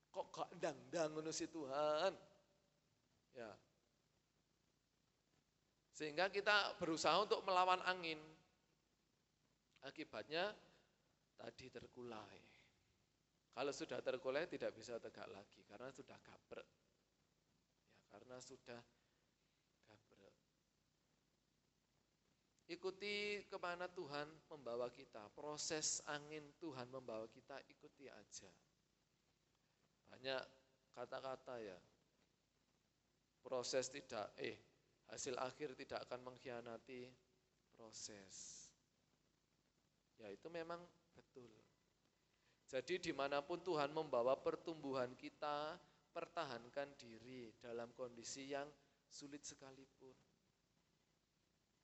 Kok gak ndang-ndang ngono si Tuhan. Ya. Sehingga kita berusaha untuk melawan angin. Akibatnya tadi terkulai. Kalau sudah terkulai tidak bisa tegak lagi karena sudah gabrek. Ya, karena sudah gabrek. Ikuti kemana Tuhan membawa kita. Proses angin Tuhan membawa kita, ikuti aja. Banyak kata-kata ya. Proses tidak, hasil akhir tidak akan mengkhianati proses. Ya itu memang betul. Jadi dimanapun Tuhan membawa pertumbuhan kita, pertahankan diri dalam kondisi yang sulit sekalipun.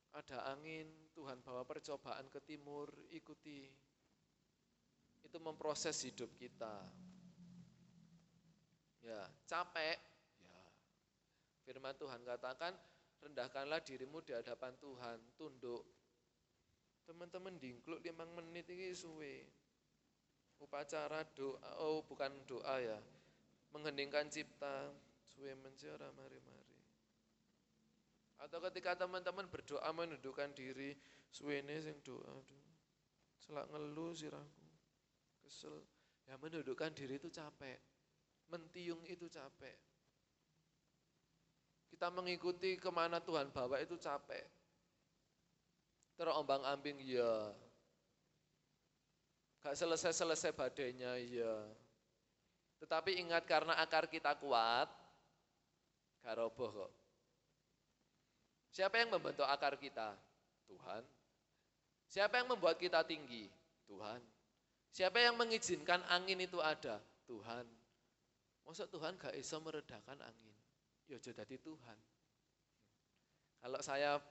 Ada angin, Tuhan bawa percobaan ke timur, ikuti. Itu memproses hidup kita. Ya, capek. Ya. Firman Tuhan katakan, rendahkanlah dirimu di hadapan Tuhan, tunduk. Teman-teman dingkluk 5 menit ini suwe. Upacara doa, bukan doa ya, mengheningkan cipta, suwe menjara mari-mari. Atau ketika teman-teman berdoa menundukkan diri, suwene sing doa, selak ngeluh sirahku, kesel. Ya menundukkan diri itu capek, mentiung itu capek. Kita mengikuti kemana Tuhan bawa itu capek. Terombang-ambing ya. Gak selesai-selesai badainya, iya. Tetapi ingat karena akar kita kuat, gak roboh kok. Siapa yang membentuk akar kita? Tuhan. Siapa yang membuat kita tinggi? Tuhan. Siapa yang mengizinkan angin itu ada? Tuhan. Maksud Tuhan gak bisa meredakan angin? Ya jadi Tuhan. Kalau saya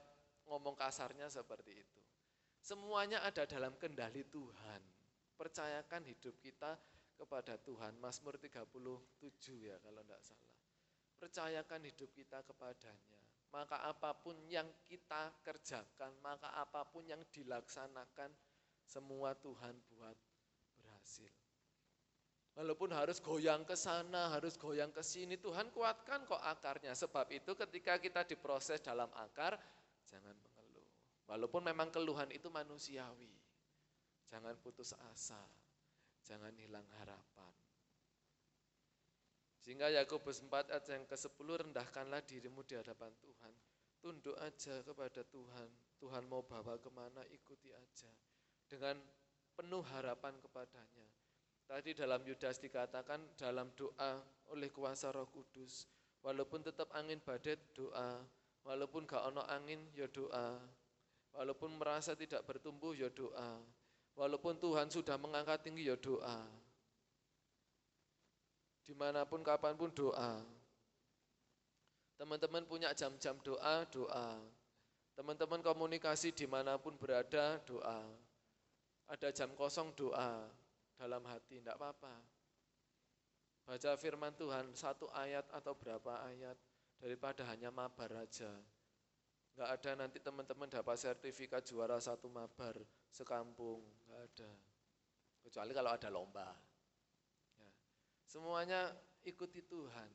ngomong kasarnya seperti itu. Semuanya ada dalam kendali Tuhan. Percayakan hidup kita kepada Tuhan. Mazmur 37 ya kalau tidak salah. Percayakan hidup kita kepadanya. Maka apapun yang kita kerjakan, maka apapun yang dilaksanakan, semua Tuhan buat berhasil. Walaupun harus goyang ke sana, harus goyang ke sini, Tuhan kuatkan kok akarnya. Sebab itu ketika kita diproses dalam akar, jangan mengeluh. Walaupun memang keluhan itu manusiawi. Jangan putus asa, jangan hilang harapan. Sehingga Yakobus 4 ayat yang ke-10, rendahkanlah dirimu di hadapan Tuhan. Tunduk aja kepada Tuhan. Tuhan mau bawa kemana, ikuti aja. Dengan penuh harapan kepadanya. Tadi dalam Yudas dikatakan dalam doa oleh kuasa Roh Kudus. Walaupun tetap angin badai doa. Walaupun gak ono angin ya doa. Walaupun merasa tidak bertumbuh ya doa. Walaupun Tuhan sudah mengangkat tinggi ya doa. Dimanapun kapanpun doa. Teman-teman punya jam-jam doa, doa. Teman-teman komunikasi dimanapun berada, doa. Ada jam kosong, doa. Dalam hati, tidak apa-apa. Baca firman Tuhan, 1 ayat atau berapa ayat, daripada hanya mabar aja. Enggak ada nanti teman-teman dapat sertifikat juara 1 mabar sekampung, enggak ada. Kecuali kalau ada lomba. Ya. Semuanya ikuti Tuhan.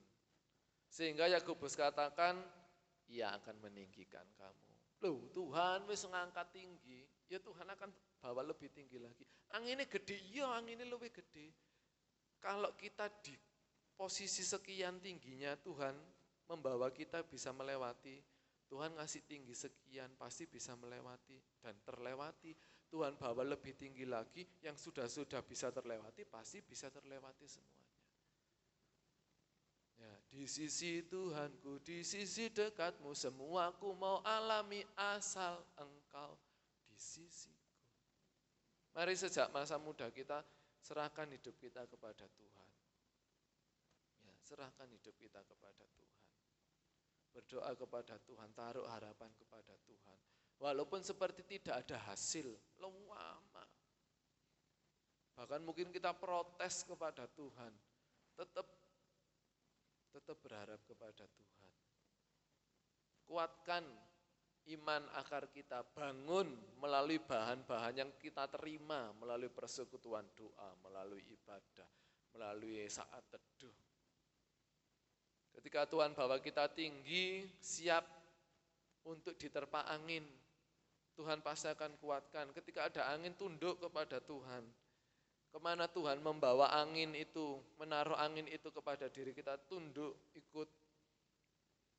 Sehingga Yakobus katakan, Ia akan meninggikan kamu. Loh, Tuhan wis ngangkat tinggi, ya Tuhan akan bawa lebih tinggi lagi. Anginnya gede, iya anginnya lebih gede. Kalau kita di posisi sekian tingginya, Tuhan membawa kita bisa melewati. Tuhan ngasih tinggi sekian, pasti bisa melewati dan terlewati. Tuhan bawa lebih tinggi lagi, yang sudah bisa terlewati, pasti bisa terlewati semuanya. Ya, di sisi Tuhanku, di sisi dekatmu, semua ku mau alami asal Engkau di sisiku. Mari sejak masa muda kita serahkan hidup kita kepada Tuhan. Ya, serahkan hidup kita kepada Tuhan. Berdoa kepada Tuhan, taruh harapan kepada Tuhan. Walaupun seperti tidak ada hasil, lama. Bahkan mungkin kita protes kepada Tuhan, tetap berharap kepada Tuhan. Kuatkan iman akar kita, bangun melalui bahan-bahan yang kita terima, melalui persekutuan doa, melalui ibadah, melalui saat teduh. Ketika Tuhan bawa kita tinggi, siap untuk diterpa angin, Tuhan pasti akan kuatkan. Ketika ada angin, tunduk kepada Tuhan. Kemana Tuhan membawa angin itu, menaruh angin itu kepada diri kita, tunduk, ikut.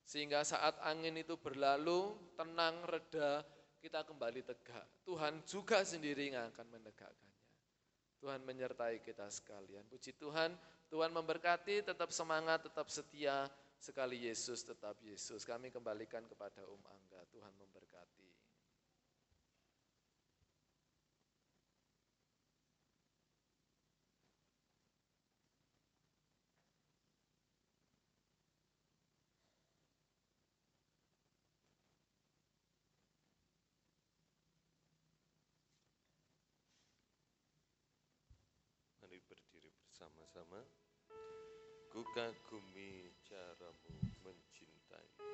Sehingga saat angin itu berlalu, tenang, reda, kita kembali tegak. Tuhan juga sendiri yang akan menegakkannya. Tuhan menyertai kita sekalian. Puji Tuhan, Tuhan memberkati, tetap semangat, tetap setia, sekali Yesus tetap Yesus. Kami kembalikan kepada Angga, Tuhan memberkati.
Mari berdiri bersama-sama. Ku kagumi caramu mencintaiku.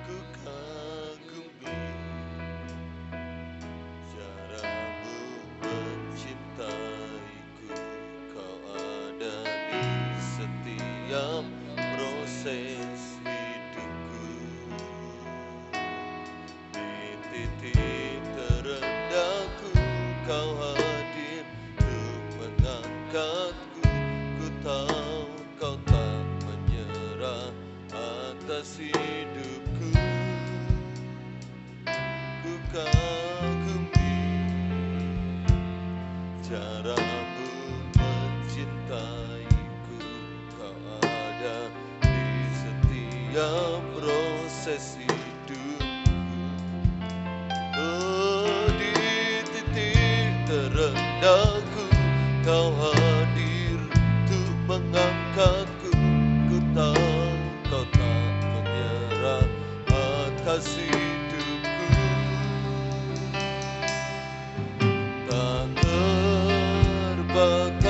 Ku kagumi caramu mencintaiku. Kau ada di setiap proses hidupku. Di titik terendahku kau hadir untuk mengangkatku. Ku tahu kau tak menyerah atas hidupku. Ku kagumi caramu mencintaiku. Kau ada di setiap proses hidupku. Oh, di titik terendahku kau hadir untuk mengangkatku. Ku tahu kau tak menyerah atas hidupku. Tak terbatas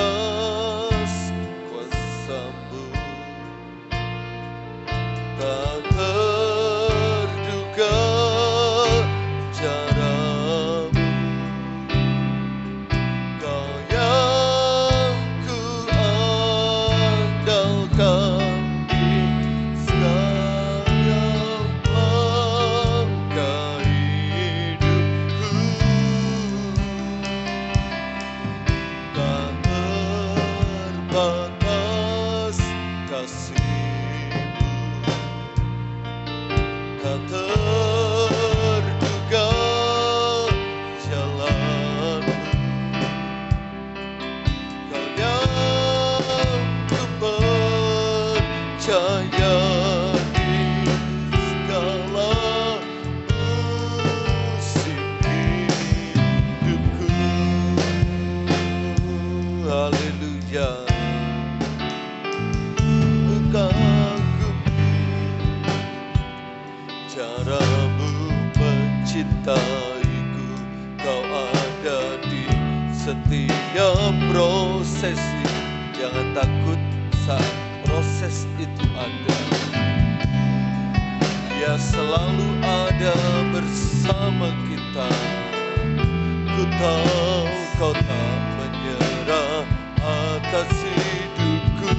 saja mengagumi caramu mencintaiku. Kau ada di setiap prosesi. Jangan takut saat proses itu ada. Dia selalu ada bersama kita. Ku tahu kau tak menyerah atas hidupku.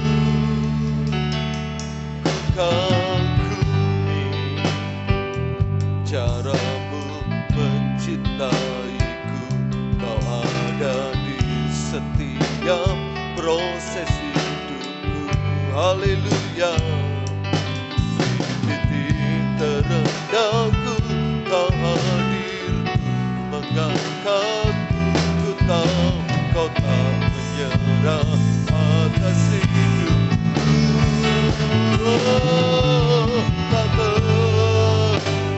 Ku kagumi caramu mencintaiku. Kau ada di setiap proses hidupku. Haleluya. Di titik terendahku kau hadir mengangkatku. Ku tahu kau tak menyerah atas hidupku. Tak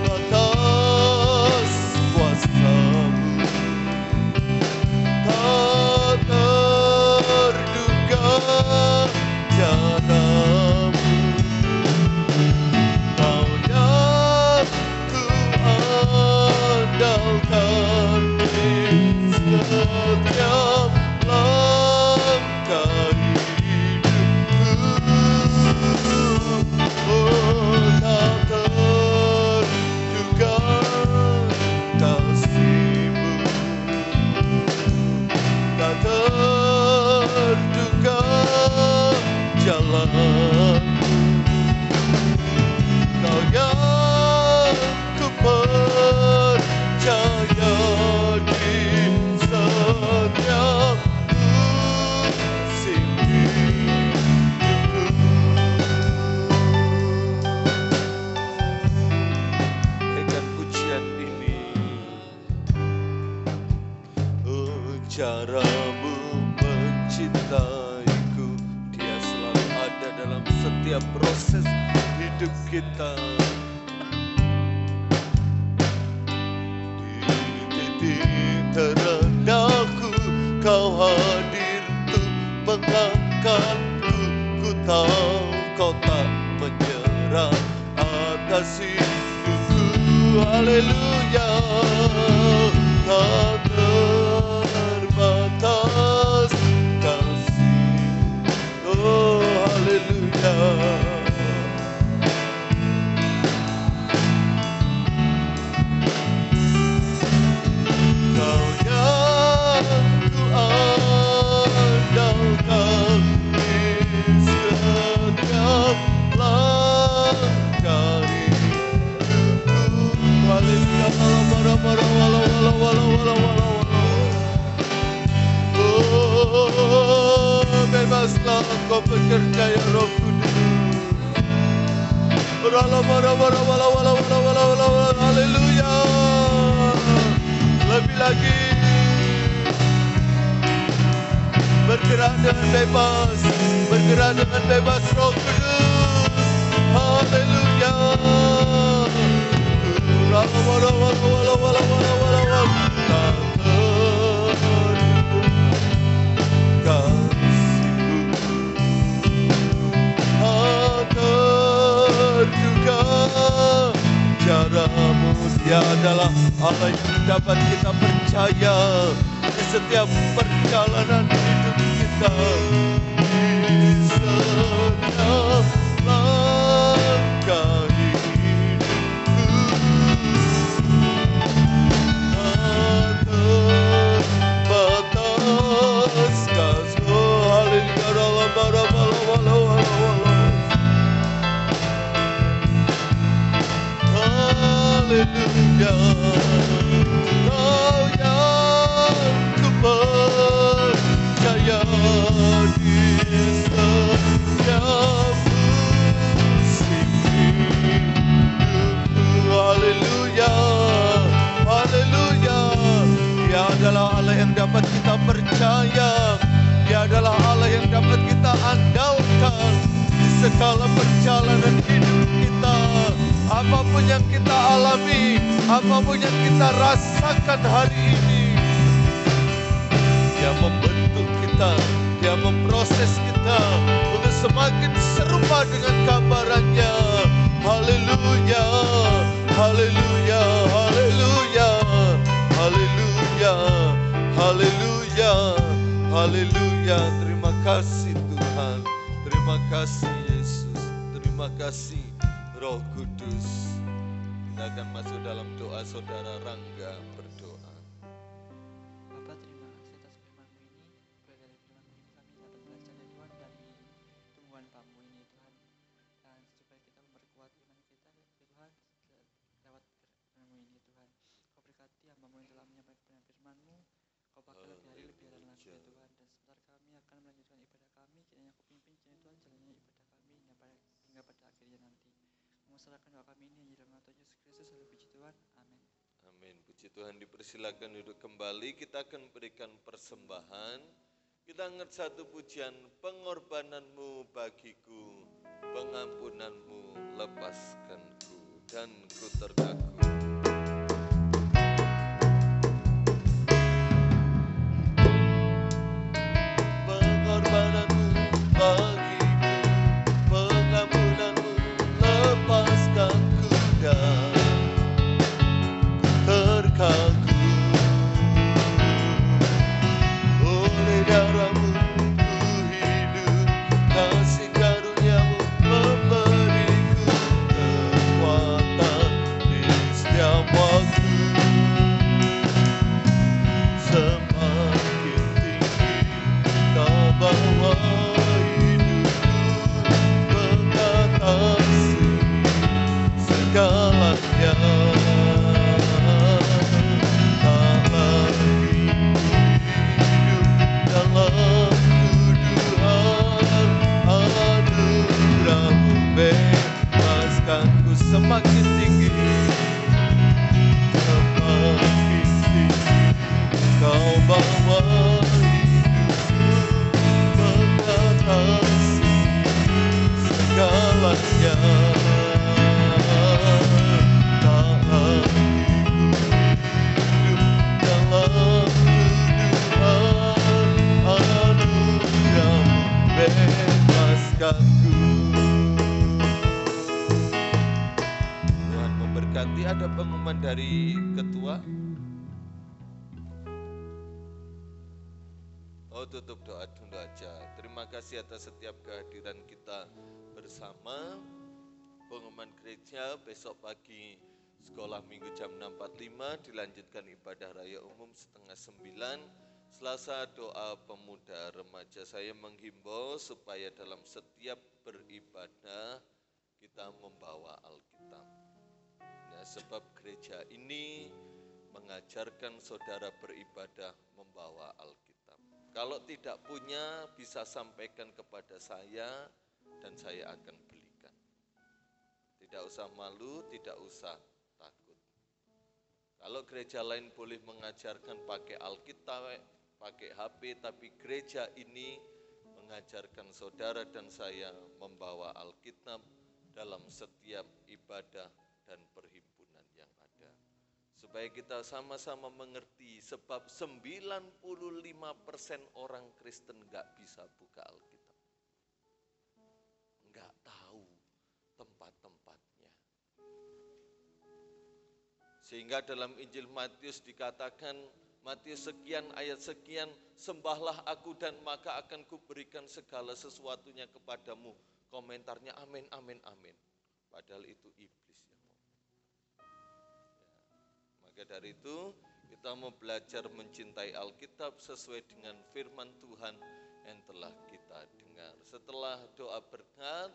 terbatas kuasamu, tak terduga jalamu. Kau yang ku andalkan di setiap langkah hidupku. Oh, tak terduga kasih-Mu, tak terduga jalan. Kau yang ku percaya di setiap musim hidupku. Naikkan pujian ini. Oh, caramu mencintaiku. Dia selalu ada dalam setiap proses hidup kita. Di titik terendahku kau hadir untuk mengangkatku. Ku tahu kau tak menyerah atas hidupku. Haleluya. Tak terbatas kasih. Oh, haleluya. Kau yang ku andalkan di setiap langkah hidupku. Haleluya. Oh, bebaslah kau bekerja ya Roh Kudus. Haleluya. Lebih lagi bergerak dengan bebas, bergerak dengan bebas Roh Kudus. Haleluya. Caramu, Dia adalah Allah yang dapat kita percaya di setiap perjalanan hidup kita, di setiap langkah hidupku. Tak terbatas kasih. Haleluya. Kau yang ku percaya di setiap musim hidupku. Haleluya. Haleluya. Dia adalah Allah yang dapat kita percaya. Dia adalah Allah yang dapat kita andalkan di segala perjalanan hidup kita. Apapun yang kita alami, apapun yang kita rasakan hari ini, Dia membentuk kita, Dia memproses semakin serupa dengan gambarannya. Haleluya, haleluya, haleluya, haleluya, haleluya, haleluya. Terima kasih Tuhan, terima kasih Yesus, terima kasih Roh Kudus. Kita akan masuk dalam doa. Saudara Rangga berdoa.
Bapak, terima kasih atas firman-Mu ini. Dari firman-Mu ini kami dapat belajar ya Tuhan, dari tumbuhan bambu ini Tuhan. Dan supaya kita memperkuat iman kita ya Tuhan, lewat firman-Mu ini Tuhan. Kau berkati hamba-Mu yang telah menyampaikan firman-Mu. Kau pakai lebih hari lebih jalan lagi ya Tuhan. Dan sebentar kami akan melanjutkan ibadah kami. Kiranya Kau pimpin kiranya Tuhan jalannya ibadah kami hingga pada akhirnya nanti. Mengusahakan doa kami ini di dalam nama Tuhan Yesus Kristus. Haleluya, puji Tuhan. Amin.
Amin. Puji Tuhan, dipersilakan duduk kembali. Kita akan berikan persembahan. Kita ingat satu pujian, pengorbananmu bagiku, pengampunanmu lepaskanku, dan ku terkaku. Pengorbananmu bagiku, pengampunanmu lepaskanku, dan terkaku. Oleh darahmu ku hidup, kasih karuniamu memberiku kekuatan di setiap waktu. Semakin tinggi kau bawa hidupku, mengatasi segalanya. Tak lagi hidup dalam tuduhan, anugerahmu bebaskanku. Semakin tinggi, semakin tinggi kau bawa hidupku, mengatasi segalanya. Tak lagi hidup dalam tuduhan, anugerahmu bebaskanku. Tuhan memberkati. Ada pengumuman dari ketua. Oh, tutup doa dulu aja. Terima kasih atas setiap kehadiran kita bersama. Pengumuman gereja besok pagi sekolah minggu jam 6.45, dilanjutkan ibadah raya umum setengah 9. Selasa doa pemuda remaja. Saya menghimbau supaya dalam setiap beribadah kita membawa Alkitab. Nah, sebab gereja ini mengajarkan saudara beribadah membawa Alkitab. Kalau tidak punya, bisa sampaikan kepada saya dan saya akan belikan. Tidak usah malu, tidak usah takut. Kalau gereja lain boleh mengajarkan pakai Alkitab, pakai HP, tapi gereja ini mengajarkan saudara dan saya membawa Alkitab dalam setiap ibadah dan perhimpunan yang ada. Supaya kita sama-sama mengerti, sebab 95% orang Kristen nggak bisa buka Alkitab. Nggak tahu tempat-tempatnya. Sehingga dalam Injil Matius dikatakan, Matius sekian ayat sekian, sembahlah aku dan maka akan kuberikan segala sesuatunya kepadamu. Komentarnya amin, amin, amin. Padahal itu iblis yang ngomong. Maka dari itu kita mau belajar mencintai Alkitab sesuai dengan firman Tuhan yang telah kita dengar. Setelah doa berkat,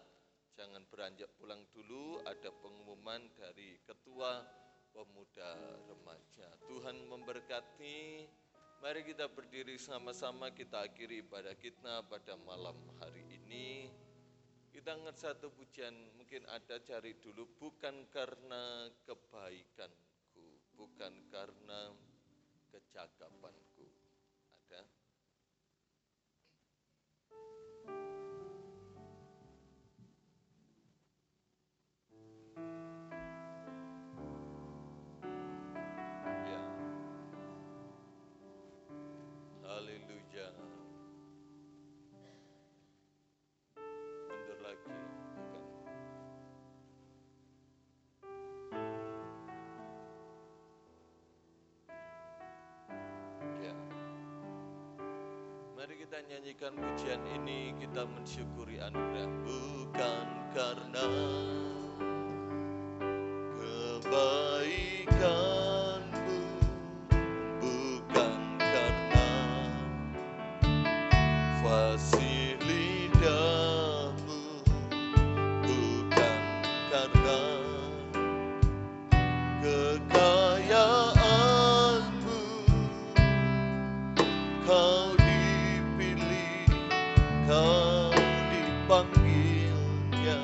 jangan beranjak pulang dulu, ada pengumuman dari ketua pemuda remaja. Tuhan memberkati. Mari kita berdiri sama-sama, kita akhiri ibadah kita pada malam hari ini. Kita ingat satu pujian, mungkin ada cari dulu, bukan karena kebaikanku, bukan karena kecakapanku. Ada? Ya. Haleluya. Mari kita nyanyikan pujian ini, kita mensyukuri anugerah. Bukan karena kebaikanmu, bukan karena fasih lidahmu, bukan karena kekayaanmu, kau dipilih, kau dipanggilnya,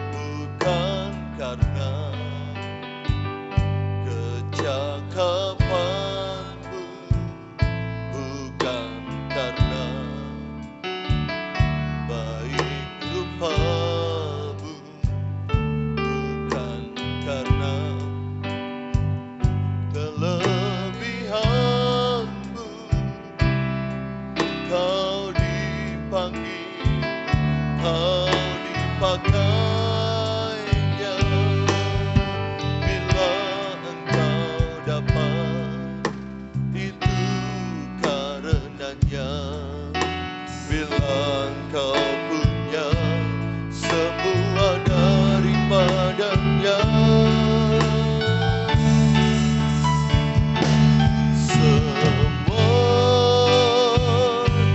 bukan karena kecakapanmu, bukan karena baik rupamu, bukan karena kelebihanmu, kau dipanggil, kau dipakainya. Bila engkau dapat, itu karenanya. Bila engkau punya semua daripadanya, semua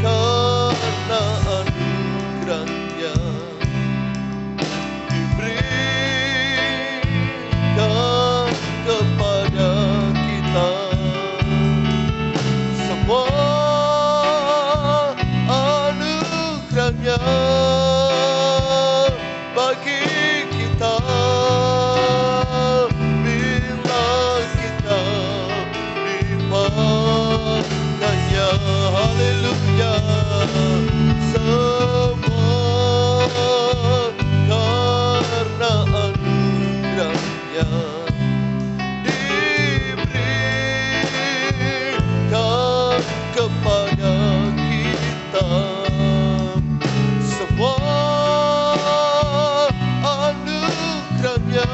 karena anugerahnya diberikan kepada kita. Semua anugerahnya bagi kita bila kita dipakainya. Haleluya. Semua karena anugerahnya diberikan kepada kita. Semua anugerahnya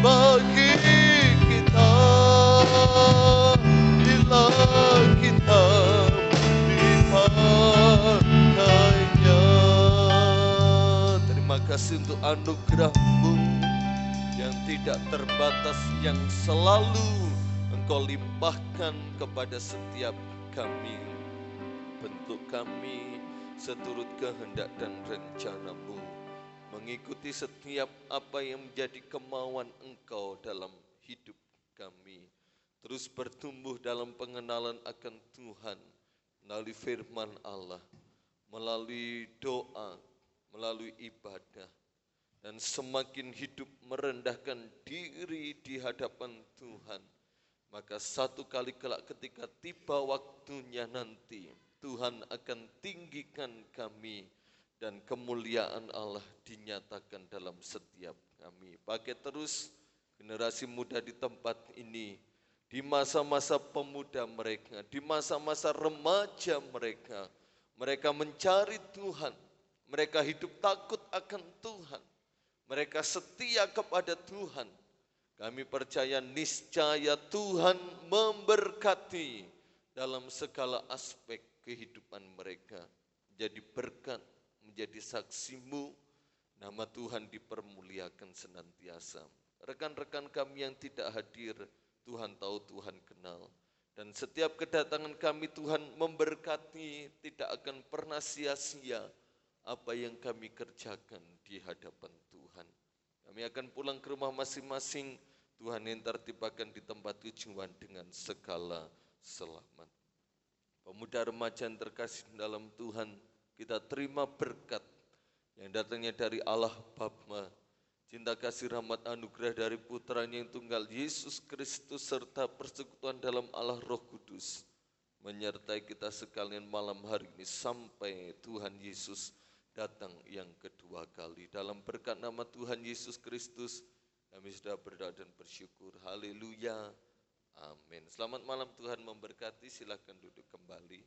bagi kita bila kita dipakainya. Terima kasih untuk anugerah-Mu yang tidak terbatas, yang selalu Engkau limpahkan kepada setiap kami. Bentuk kami seturut kehendak dan rencana-Mu, mengikuti setiap apa yang menjadi kemauan Engkau dalam hidup kami. Terus bertumbuh dalam pengenalan akan Tuhan melalui firman Allah, melalui doa, melalui ibadah, dan semakin hidup merendahkan diri di hadapan Tuhan. Maka satu kali kelak ketika tiba waktunya nanti, Tuhan akan tinggikan kami dan kemuliaan Allah dinyatakan dalam setiap kami. Pakai terus generasi muda di tempat ini, di masa-masa pemuda mereka, di masa-masa remaja mereka, mereka mencari Tuhan, mereka hidup takut akan Tuhan, mereka setia kepada Tuhan. Kami percaya niscaya Tuhan memberkati dalam segala aspek kehidupan mereka. Menjadi berkat, menjadi saksi-Mu, nama Tuhan dipermuliakan senantiasa. Rekan-rekan kami yang tidak hadir, Tuhan tahu, Tuhan kenal. Dan setiap kedatangan kami Tuhan memberkati, tidak akan pernah sia-sia apa yang kami kerjakan di hadapan Tuhan. Kami akan pulang ke rumah masing-masing, Tuhan yang tertibakan di tempat tujuan dengan segala selamat. Pemuda remaja yang terkasih dalam Tuhan, kita terima berkat yang datangnya dari Allah Bapa, cinta kasih rahmat anugerah dari putranya yang tunggal Yesus Kristus, serta persekutuan dalam Allah Roh Kudus, menyertai kita sekalian malam hari ini sampai Tuhan Yesus datang yang kedua kali. Dalam berkat nama Tuhan Yesus Kristus, kami sudah berdoa dan bersyukur. Haleluya. Amin. Selamat malam, Tuhan memberkati. Silakan duduk kembali.